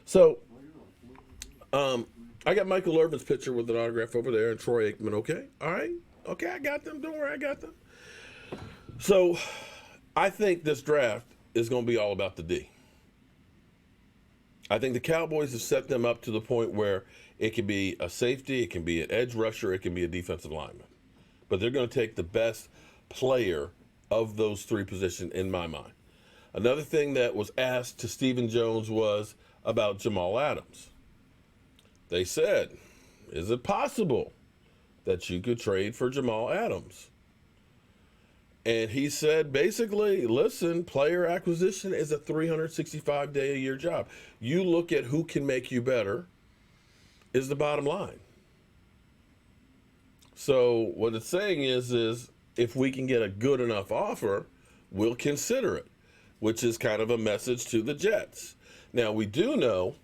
[SPEAKER 3] So, I got Michael Irvin's picture with an autograph over there and Troy Aikman, okay? All right? Okay, I got them. Don't worry, I got them. So, I think this draft is going to be all about the D. I think the Cowboys have set them up to the point where it can be a safety, it can be an edge rusher, it can be a defensive lineman. But they're going to take the best player of those three positions in my mind. Another thing that was asked to Stephen Jones was about Jamal Adams. They said, is it possible that you could trade for Jamal Adams? And he said, basically, listen, player acquisition is a 365-day-a-year job. You look at who can make you better is the bottom line. So what it's saying is if we can get a good enough offer, we'll consider it, which is kind of a message to the Jets. Now, we do know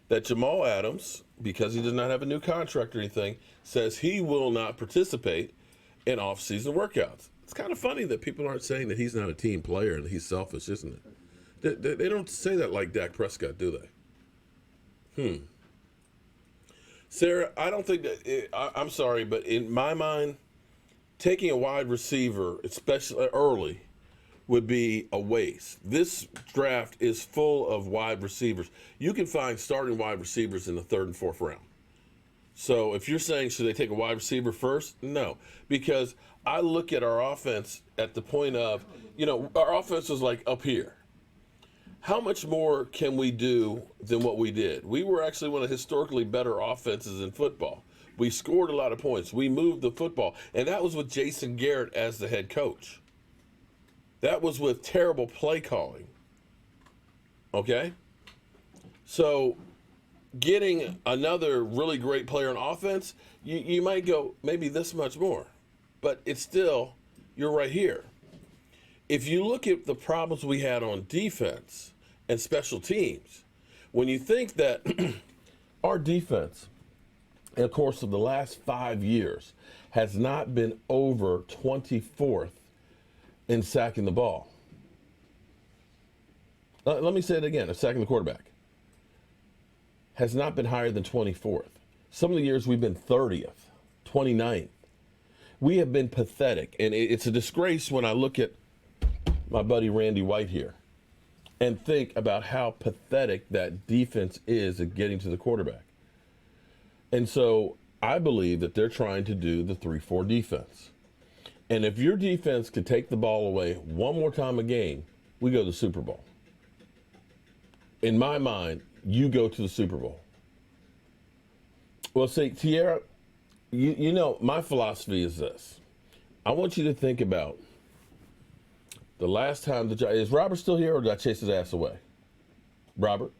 [SPEAKER 3] that Jamal Adams, because he does not have a new contract or anything, says he will not participate in off-season workouts. It's kind of funny that people aren't saying that he's not a team player and he's selfish, isn't it? They don't say that like Dak Prescott, do they? Sarah, I don't think that, I'm sorry, but in my mind, taking a wide receiver, especially early, would be a waste. This draft is full of wide receivers. You can find starting wide receivers in the 3rd and 4th round. So if you're saying, should they take a wide receiver first? No, because I look at our offense at the point of, our offense was like up here. How much more can we do than what we did? We were actually one of the historically better offenses in football. We scored a lot of points. We moved the football, and that was with Jason Garrett as the head coach. That was with terrible play calling. Okay? So getting another really great player on offense, you might go maybe this much more. But it's still, you're right here. If you look at the problems we had on defense and special teams, when you think that our defense, in the course of the last 5 years, has not been over 24th in sacking the ball. Let me say it again, sacking the quarterback. has not been higher than 24th. Some of the years we've been 30th, 29th. We have been pathetic, and it's a disgrace when I look at my buddy Randy White here and think about how pathetic that defense is at getting to the quarterback. And so I believe that they're trying to do the 3-4 defense. And if your defense could take the ball away one more time a game, we go to the Super Bowl. In my mind, you go to the Super Bowl. Well, see, Tierra, you know, my philosophy is this. I want you to think about the last time is Robert still here, or did I chase his ass away? Robert.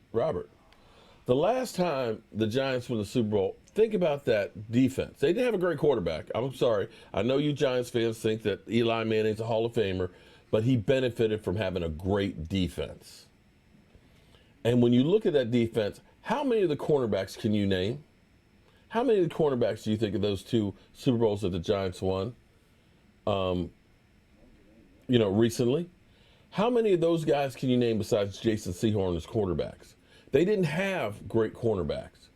[SPEAKER 3] The last time the Giants won the Super Bowl, think about that defense. They didn't have a great quarterback. I'm sorry. I know you Giants fans think that Eli Manning's a Hall of Famer, but he benefited from having a great defense. And when you look at that defense, how many of the cornerbacks can you name? How many of the cornerbacks do you think of those 2 Super Bowls that the Giants won? Recently? How many of those guys can you name besides Jason Sehorn as quarterbacks? They didn't have great cornerbacks.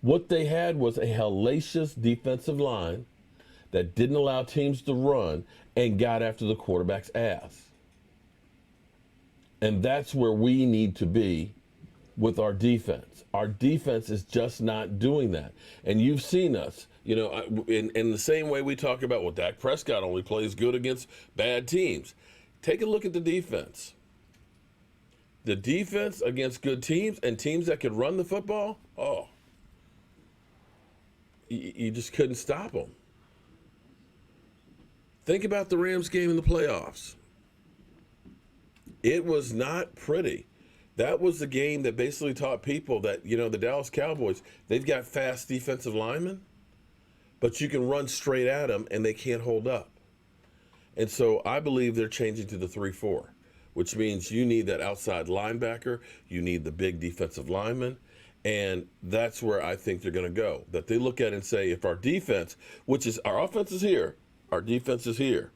[SPEAKER 3] What they had was a hellacious defensive line that didn't allow teams to run and got after the quarterback's ass. And that's where we need to be with our defense. Our defense is just not doing that. And you've seen us, in the same way we talk about, well, Dak Prescott only plays good against bad teams. Take a look at the defense. The defense against good teams and teams that could run the football, you just couldn't stop them. Think about the Rams game in the playoffs. It was not pretty. That was the game that basically taught people that, the Dallas Cowboys, they've got fast defensive linemen, but you can run straight at them and they can't hold up. And so I believe they're changing to the 3-4, which means you need that outside linebacker, you need the big defensive lineman, and that's where I think they're going to go. That they look at it and say, if our defense, which is our offense is here, our defense is here.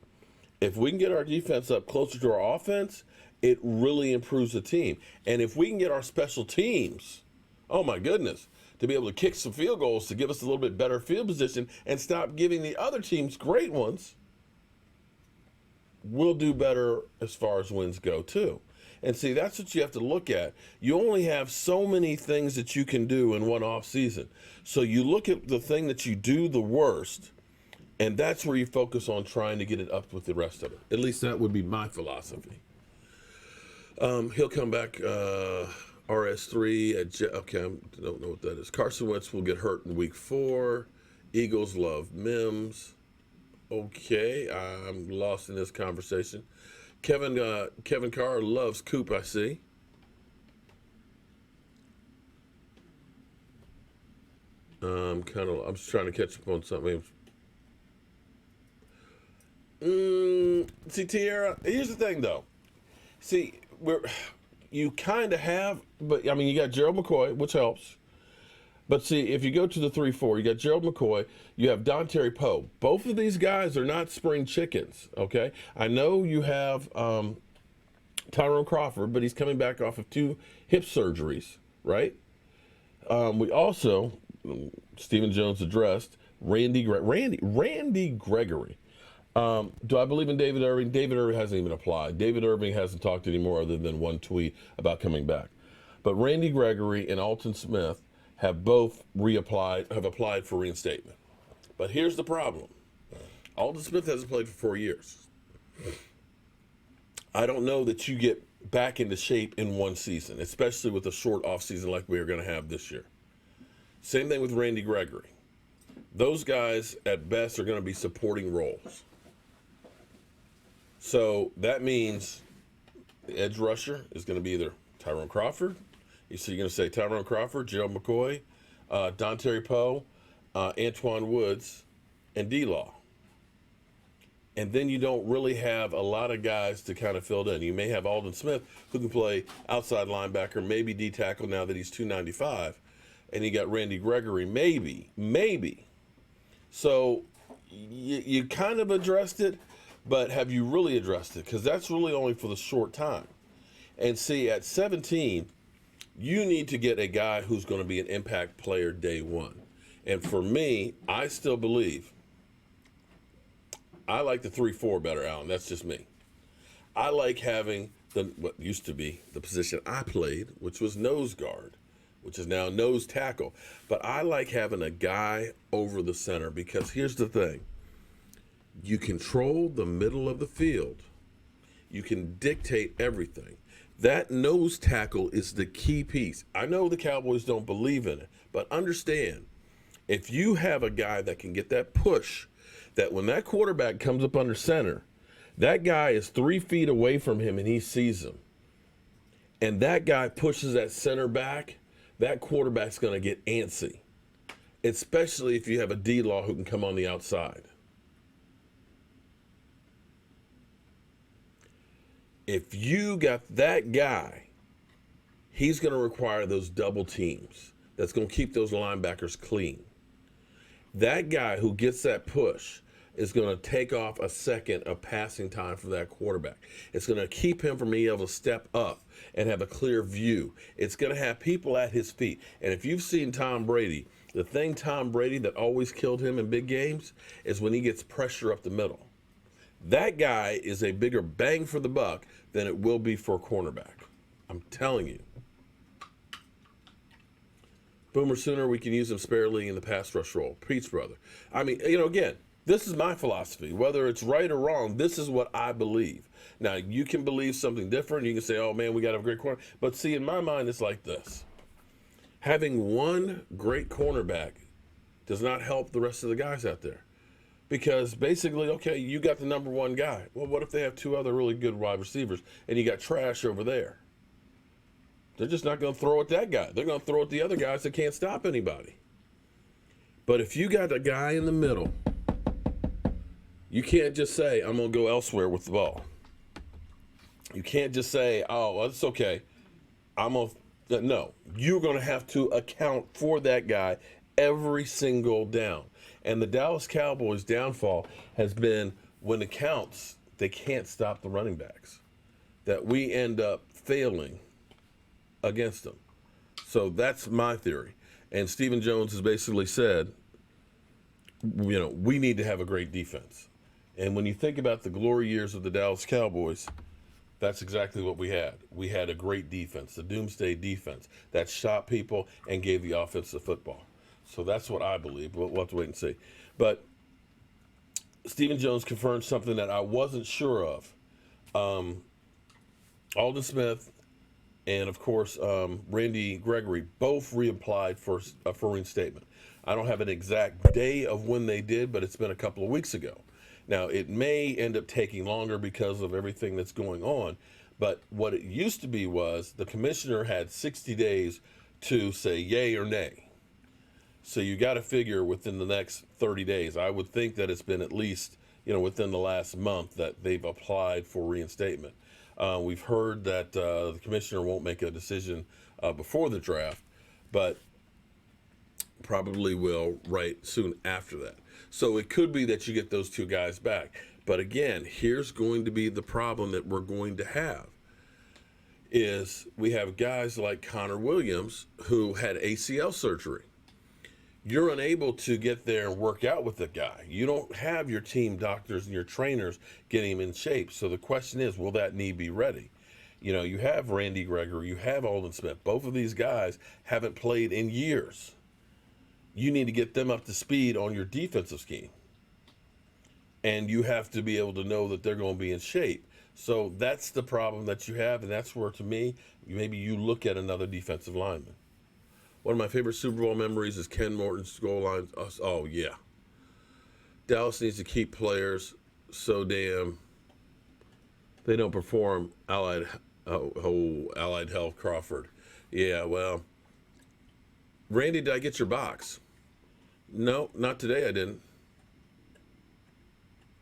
[SPEAKER 3] If we can get our defense up closer to our offense, it really improves the team. And if we can get our special teams, oh my goodness, to be able to kick some field goals to give us a little bit better field position and stop giving the other teams great ones, we'll do better as far as wins go too. And see, that's what you have to look at. You only have so many things that you can do in one off season. So you look at the thing that you do the worst, and that's where you focus on trying to get it up with the rest of it. At least that would be my philosophy. He'll come back RS3 okay, I don't know what that is. Carson Wentz will get hurt in week 4. Eagles love Mims. Okay, I'm lost in this conversation. Kevin Carr loves Coop, I see. I'm just trying to catch up on something. See, Tierra, here's the thing though. See, you kind of have, but I mean, you got Gerald McCoy, which helps. But see, if you go to the 3-4, you got Gerald McCoy, you have Dontari Poe. Both of these guys are not spring chickens, okay? I know you have Tyrone Crawford, but he's coming back off of 2 hip surgeries, right? We also, Stephen Jones addressed, Randy Gregory. Do I believe in David Irving? David Irving hasn't even applied. David Irving hasn't talked anymore other than one tweet about coming back. But Randy Gregory and Aldon Smith have both applied for reinstatement. But here's the problem. Aldon Smith hasn't played for 4 years. I don't know that you get back into shape in one season, especially with a short offseason like we are going to have this year. Same thing with Randy Gregory. Those guys, at best, are going to be supporting roles. So that means the edge rusher is going to be either Tyrone Crawford. So you're going to say Tyrone Crawford, Gerald McCoy, Dontari Poe, Antoine Woods, and D-Law. And then you don't really have a lot of guys to kind of fill it in. You may have Aldon Smith, who can play outside linebacker, maybe D-tackle now that he's 295. And you got Randy Gregory, maybe. So you kind of addressed it, but have you really addressed it? Because that's really only for the short time. And see, at 17, You need to get a guy who's going to be an impact player day one. And for me, I still believe I like the 3-4 better, Alan. That's just me. I like having what used to be the position I played, which was nose guard, which is now nose tackle. But I like having a guy over the center because here's the thing. You control the middle of the field. You can dictate everything. That nose tackle is the key piece. I know the Cowboys don't believe in it, but understand, if you have a guy that can get that push, that when that quarterback comes up under center, that guy is 3 feet away from him and he sees him. And that guy pushes that center back, that quarterback's going to get antsy, especially if you have a D-Law who can come on the outside. If you got that guy, he's going to require those double teams. That's going to keep those linebackers clean. That guy who gets that push is going to take off a second of passing time for that quarterback. It's going to keep him from being able to step up and have a clear view. It's going to have people at his feet. And if you've seen Tom Brady, the thing Tom Brady that always killed him in big games is when he gets pressure up the middle. That guy is a bigger bang for the buck than it will be for a cornerback. I'm telling you. Boomer Sooner, we can use him sparingly in the pass rush role. Pete's brother. I mean, again, this is my philosophy. Whether it's right or wrong, this is what I believe. Now, you can believe something different. You can say, oh, man, we got a great corner. But see, in my mind, it's like this. Having one great cornerback does not help the rest of the guys out there. Because basically, okay, you got the number one guy. Well, what if they have 2 other really good wide receivers and you got trash over there? They're just not going to throw at that guy. They're going to throw at the other guys that can't stop anybody. But if you got a guy in the middle, you can't just say, I'm going to go elsewhere with the ball. You can't just say, oh, well, it's okay. No, you're going to have to account for that guy every single down. And the Dallas Cowboys' downfall has been when it counts, they can't stop the running backs. That we end up failing against them. So that's my theory. And Stephen Jones has basically said, we need to have a great defense. And when you think about the glory years of the Dallas Cowboys, that's exactly what we had. We had a great defense, the doomsday defense that shot people and gave the offense the football. So that's what I believe. We'll have to wait and see. But Stephen Jones confirmed something that I wasn't sure of. Aldon Smith and, of course, Randy Gregory both reapplied for reinstatement. I don't have an exact day of when they did, but it's been a couple of weeks ago. Now, it may end up taking longer because of everything that's going on. But what it used to be was the commissioner had 60 days to say yay or nay. So you got to figure within the next 30 days. I would think that it's been at least, within the last month that they've applied for reinstatement. We've heard that the commissioner won't make a decision before the draft, but probably will right soon after that. So it could be that you get those 2 guys back. But again, here's going to be the problem that we're going to have is we have guys like Connor Williams who had ACL surgery. You're unable to get there and work out with the guy. You don't have your team doctors and your trainers getting him in shape. So the question is, will that knee be ready? You have Randy Gregory, you have Aldon Smith. Both of these guys haven't played in years. You need to get them up to speed on your defensive scheme. And you have to be able to know that they're going to be in shape. So that's the problem that you have, and that's where, to me, maybe you look at another defensive lineman. One of my favorite Super Bowl memories is Ken Morton's goal line. Oh, yeah. Dallas needs to keep players so damn they don't perform. Allied Health Crawford. Yeah, well, Randy, did I get your box? No, not today I didn't.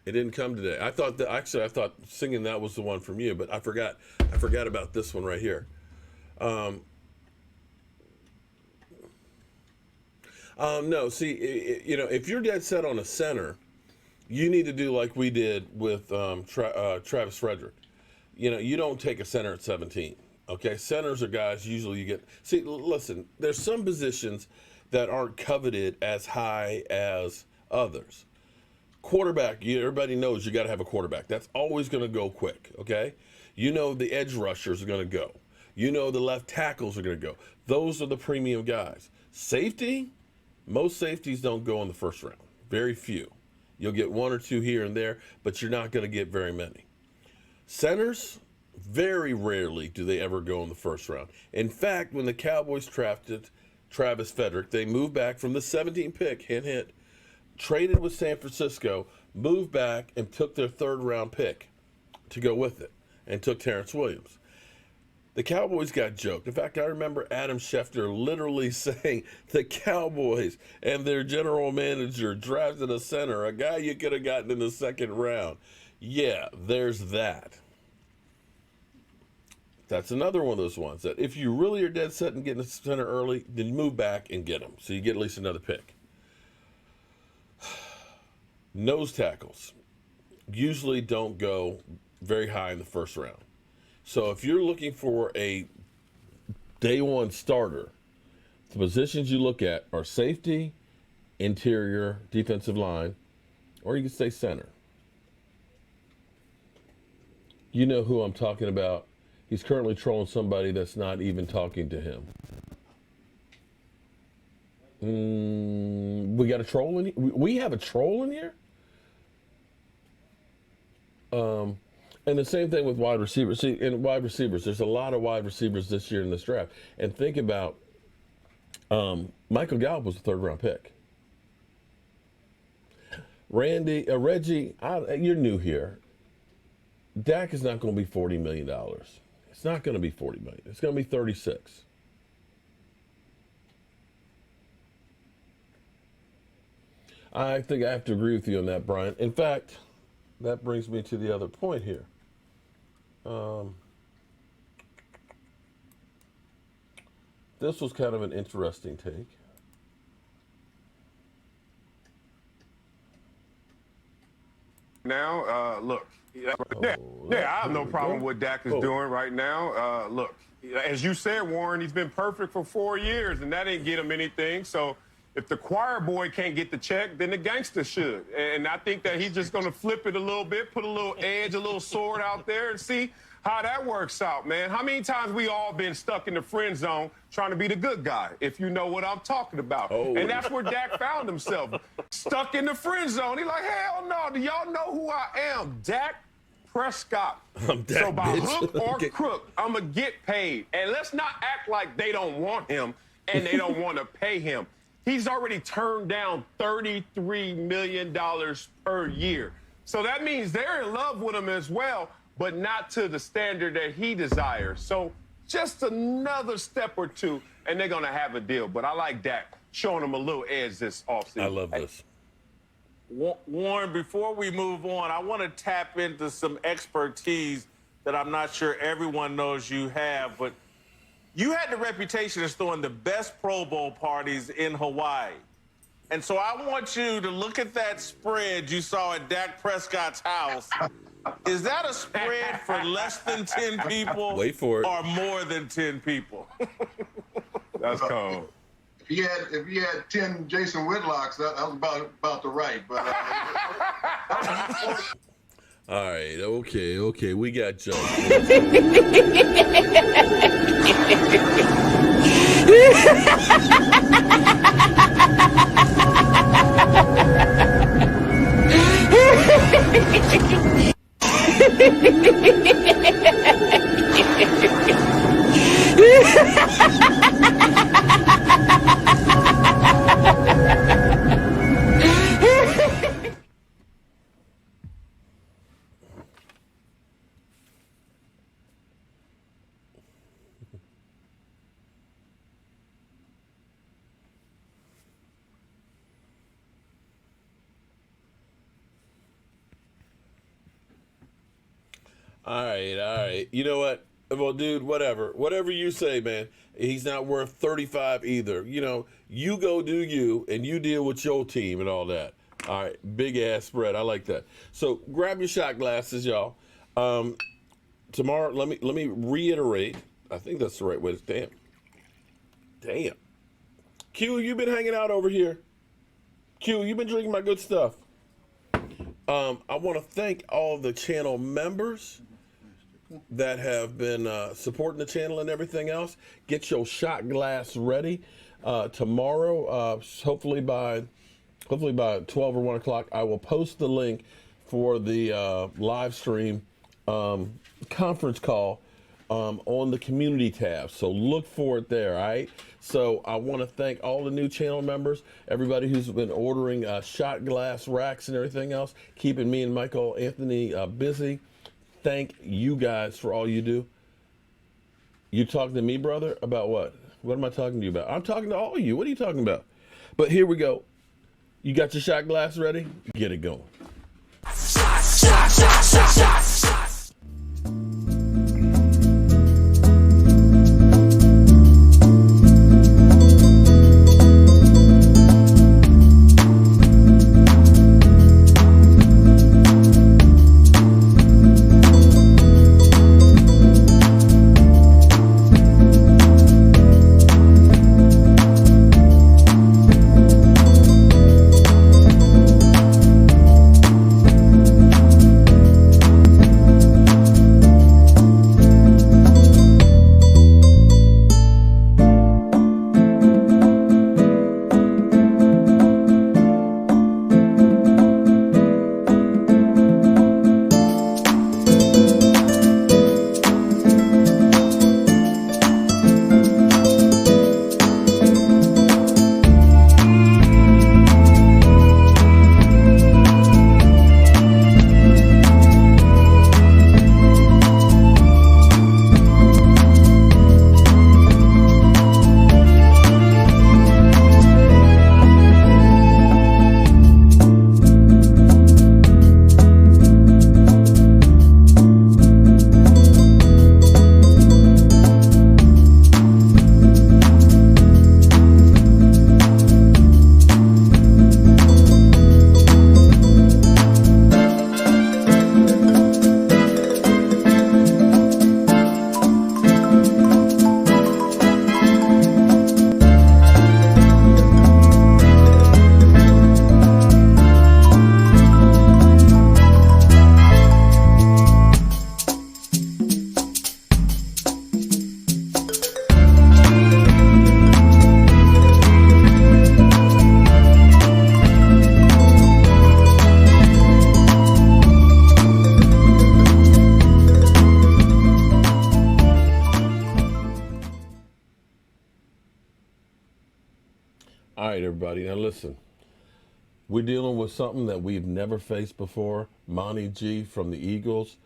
[SPEAKER 3] It didn't come today. I thought singing that was the one from you, but I forgot about this one right here. No, see, if you're dead set on a center, you need to do like we did with Travis Frederick. You don't take a center at 17. Okay, centers are guys usually you get. See, listen, there's some positions that aren't coveted as high as others. Quarterback, everybody knows you got to have a quarterback. That's always going to go quick, okay? You know the edge rushers are going to go. You know the left tackles are going to go. Those are the premium guys. Safety, most safeties don't go in the first round. Very few. You'll get one or two here and there, but you're not going to get very many. Centers, very rarely do they ever go in the first round. In fact, when the Cowboys drafted Travis Frederick, they moved back from the 17th pick, hint, hint, traded with San Francisco, moved back and took their third round pick to go with it and took Terrence Williams. The Cowboys got joked. In fact, I remember Adam Schefter literally saying the Cowboys and their general manager drafted a center, a guy you could have gotten in the second round. Yeah, there's that. That's another one of those ones that if you really are dead set and getting a center early, then move back and get him so you get at least another pick. Nose tackles usually don't go very high in the first round. So if you're looking for a day one starter, the positions you look at are safety, interior, defensive line, or you can say center. You know who I'm talking about. He's currently trolling somebody that's not even talking to him. We got a troll in here? We have a troll in here? And the same thing with wide receivers. See, in wide receivers, there's a lot of wide receivers this year in this draft. And think about Michael Gallup was a third-round pick. Reggie, you're new here. Dak is not going to be $40 million. It's not going to be $40 million. It's going to be 36. I think I have to agree with you on that, Brian. In fact, that brings me to the other point here. This was kind of an interesting take.
[SPEAKER 12] Now, look, I have no problem with what Dak is doing right now. Look, as you said, Warren, he's been perfect for 4 years, and that didn't get him anything. So if the choir boy can't get the check, then the gangster should. And I think that he's just going to flip it a little bit, put a little edge, a little sword out there, and see how that works out, man. How many times we all been stuck in the friend zone trying to be the good guy, if you know what I'm talking about. And that's where Dak found himself, stuck in the friend zone. He's like, hell no, do y'all know who I am? Dak Prescott. So by hook or crook, I'm going to get paid. And let's not act like they don't want him and they don't want to pay him. He's already turned down $33 million per year. So that means they're in love with him as well, but not to the standard that he desires. So just another step or two, and they're going to have a deal. But I like Dak, showing him a little edge this offseason.
[SPEAKER 3] I love this.
[SPEAKER 13] Warren, before we move on, I want to tap into some expertise that I'm not sure everyone knows you have, but you had the reputation as throwing the best Pro Bowl parties in Hawaii. And so I want you to look at that spread you saw at Dak Prescott's house. Is that a spread for less than 10 people?
[SPEAKER 3] Wait for it.
[SPEAKER 13] Or more than 10 people?
[SPEAKER 12] That's cold.
[SPEAKER 14] If he had 10 Jason Whitlocks, that was about the right. But
[SPEAKER 3] all right, okay, we got Joe. All right. You know what? Well, dude, whatever you say, man. He's not worth 35 either. You know, you go do you, and you deal with your team and all that. All right, big ass spread. I like that. So grab your shot glasses, y'all. Tomorrow, let me reiterate. I think that's the right way to Damn. Q, you been hanging out over here. Q, you been drinking my good stuff. I want to thank all the channel members that have been supporting the channel and everything else. Get your shot glass ready. Tomorrow, hopefully by 12 or 1 o'clock, I will post the link for the live stream conference call on the community tab. So look for it there, all right? So I want to thank all the new channel members, everybody who's been ordering shot glass racks and everything else, keeping me and Michael Anthony busy. Thank you guys for all you do. You talking to me, brother, about what? What am I talking to you about? I'm talking to all of you. What are you talking about? But here we go. You got your shot glass ready? Get it going. All right, everybody. Now listen, we're dealing with something that we've never faced before. Monty G from the Eagles,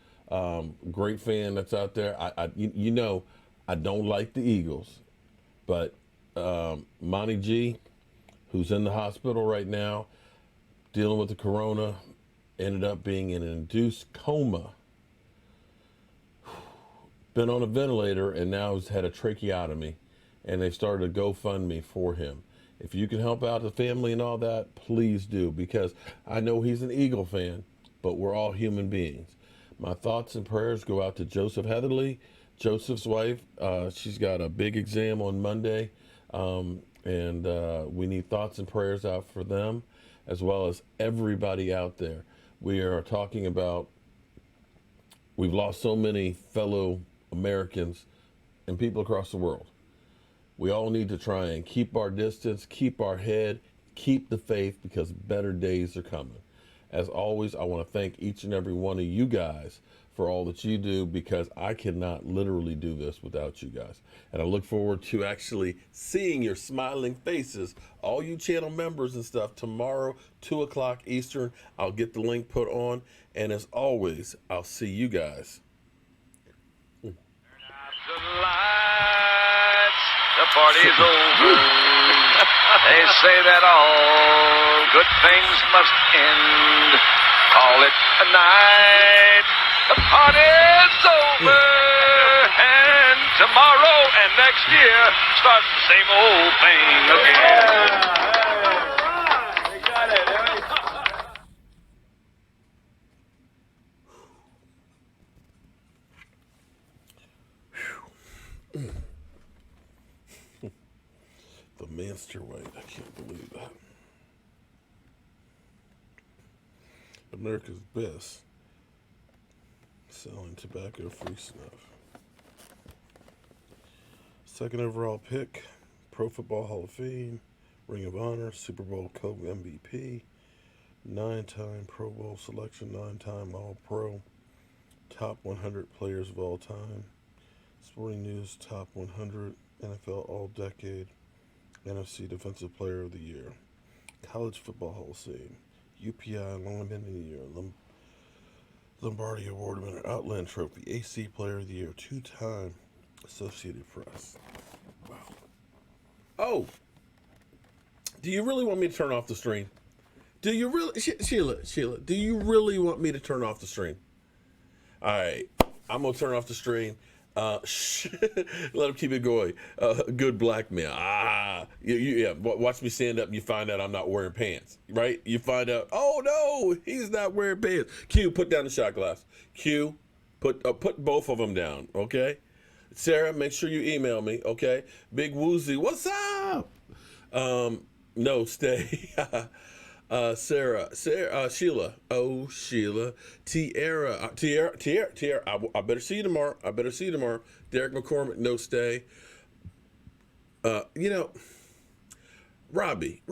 [SPEAKER 3] great fan that's out there. You know, I don't like the Eagles, but Monty G, who's in the hospital right now, dealing with the corona, ended up being in an induced coma. Been on a ventilator and now has had a tracheotomy, and they started a GoFundMe for him. If you can help out the family and all that, please do, because I know he's an Eagle fan, but we're all human beings. My thoughts and prayers go out to Joseph Heatherly, Joseph's wife. She's got a big exam on Monday, and we need thoughts and prayers out for them, as well as everybody out there. We are talking about, we've lost so many fellow Americans and people across the world. We all need to try and keep our distance, keep our head, keep the faith, because better days are coming. As always, I want to thank each and every one of you guys for all that you do, because I cannot literally do this without you guys. And I look forward to actually seeing your smiling faces, all you channel members and stuff, tomorrow, 2 o'clock Eastern. I'll get the link put on. And as always, I'll see you guys.
[SPEAKER 15] The party's over. They say that all good things must end. Call it a night. The party's over. And tomorrow and next year starts the same old thing again. We got it.
[SPEAKER 3] The Manster weight. I can't believe that. America's best selling tobacco-free snuff. Second overall pick, Pro Football Hall of Fame, Ring of Honor, Super Bowl co-MVP, 9-time Pro Bowl selection, 9-time All-Pro, top 100 players of all time, Sporting News top 100, NFL All-Decade, NFC Defensive Player of the Year, College Football Hall of Fame, UPI Lineman of the Year, Lombardi Award winner, Outland Trophy, AC Player of the Year, 2-time Associated Press. Wow. Oh, do you really want me to turn off the stream? Do you really, Sheila, do you really want me to turn off the stream? All right, I'm going to turn off the stream. Let him keep it going. Good blackmail. Yeah. Watch me stand up and you find out I'm not wearing pants, right? You find out, oh no, he's not wearing pants. Q, put down the shot glass. Q, put both of them down, okay? Sarah, make sure you email me, okay? Big Woozy, what's up? No, stay. Sarah, Sheila, Tiara, I better see you tomorrow. Derek McCormick, no stay. Robbie,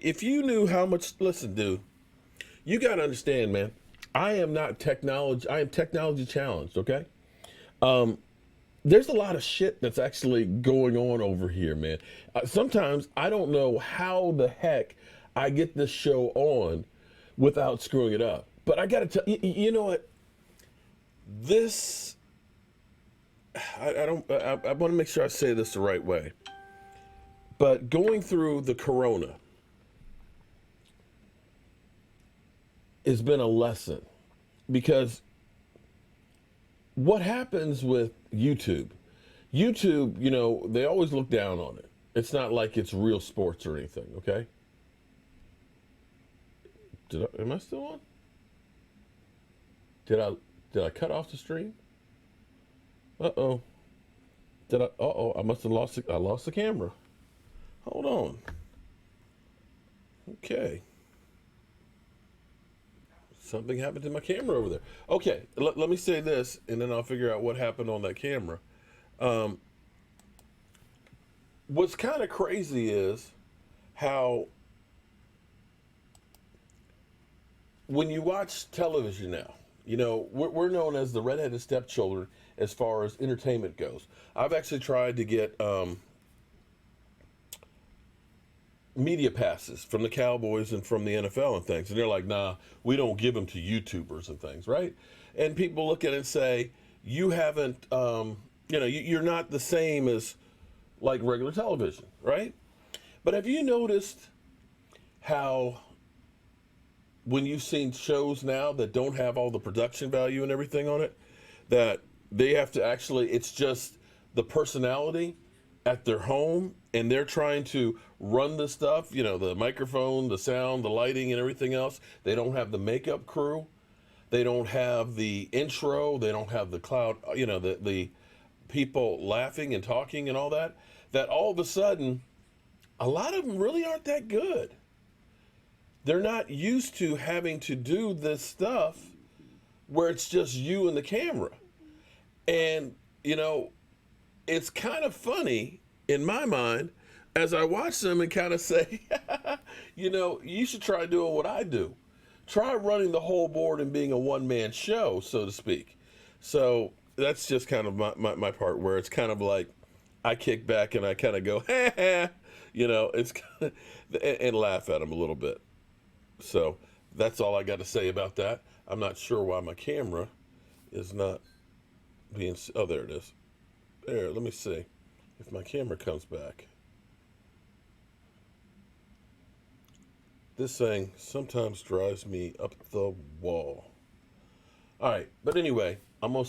[SPEAKER 3] if you knew how much, listen, dude, you got to understand, man, I am technology challenged, okay? There's a lot of shit that's actually going on over here, man. Sometimes I don't know how the heck I get this show on without screwing it up. But I got to tell you know what? This, I want to make sure I say this the right way. But going through the corona has been a lesson, because what happens with YouTube, they always look down on it. It's not like it's real sports or anything, okay? Am I still on? Did I cut off the stream? Uh-oh. I must have lost it. I lost the camera. Hold on. Okay. Something happened to my camera over there. Okay, let me say this, and then I'll figure out what happened on that camera. What's kind of crazy is how when you watch television now, we're known as the redheaded stepchildren as far as entertainment goes. I've actually tried to get media passes from the Cowboys and from the NFL and things, and they're like, nah, we don't give them to YouTubers and things, right? And people look at it and say, you haven't, you're not the same as like regular television, right? But have you noticed how when you've seen shows now that don't have all the production value and everything on it, that they have to actually, it's just the personality at their home, and they're trying to run the stuff, the microphone, the sound, the lighting, and everything else. They don't have the makeup crew. They don't have the intro. They don't have the cloud, the people laughing and talking and all that. That all of a sudden, a lot of them really aren't that good. They're not used to having to do this stuff where it's just you and the camera. And, it's kind of funny in my mind as I watch them and kind of say, you should try doing what I do. Try running the whole board and being a one-man show, so to speak. So that's just kind of my part, where it's kind of like I kick back and I kind of go, it's kind of, and laugh at them a little bit. So that's all I got to say about that. I'm not sure why my camera is not being, oh, there it is. There, let me see if my camera comes back. This thing sometimes drives me up the wall. All right, but anyway, I'm going to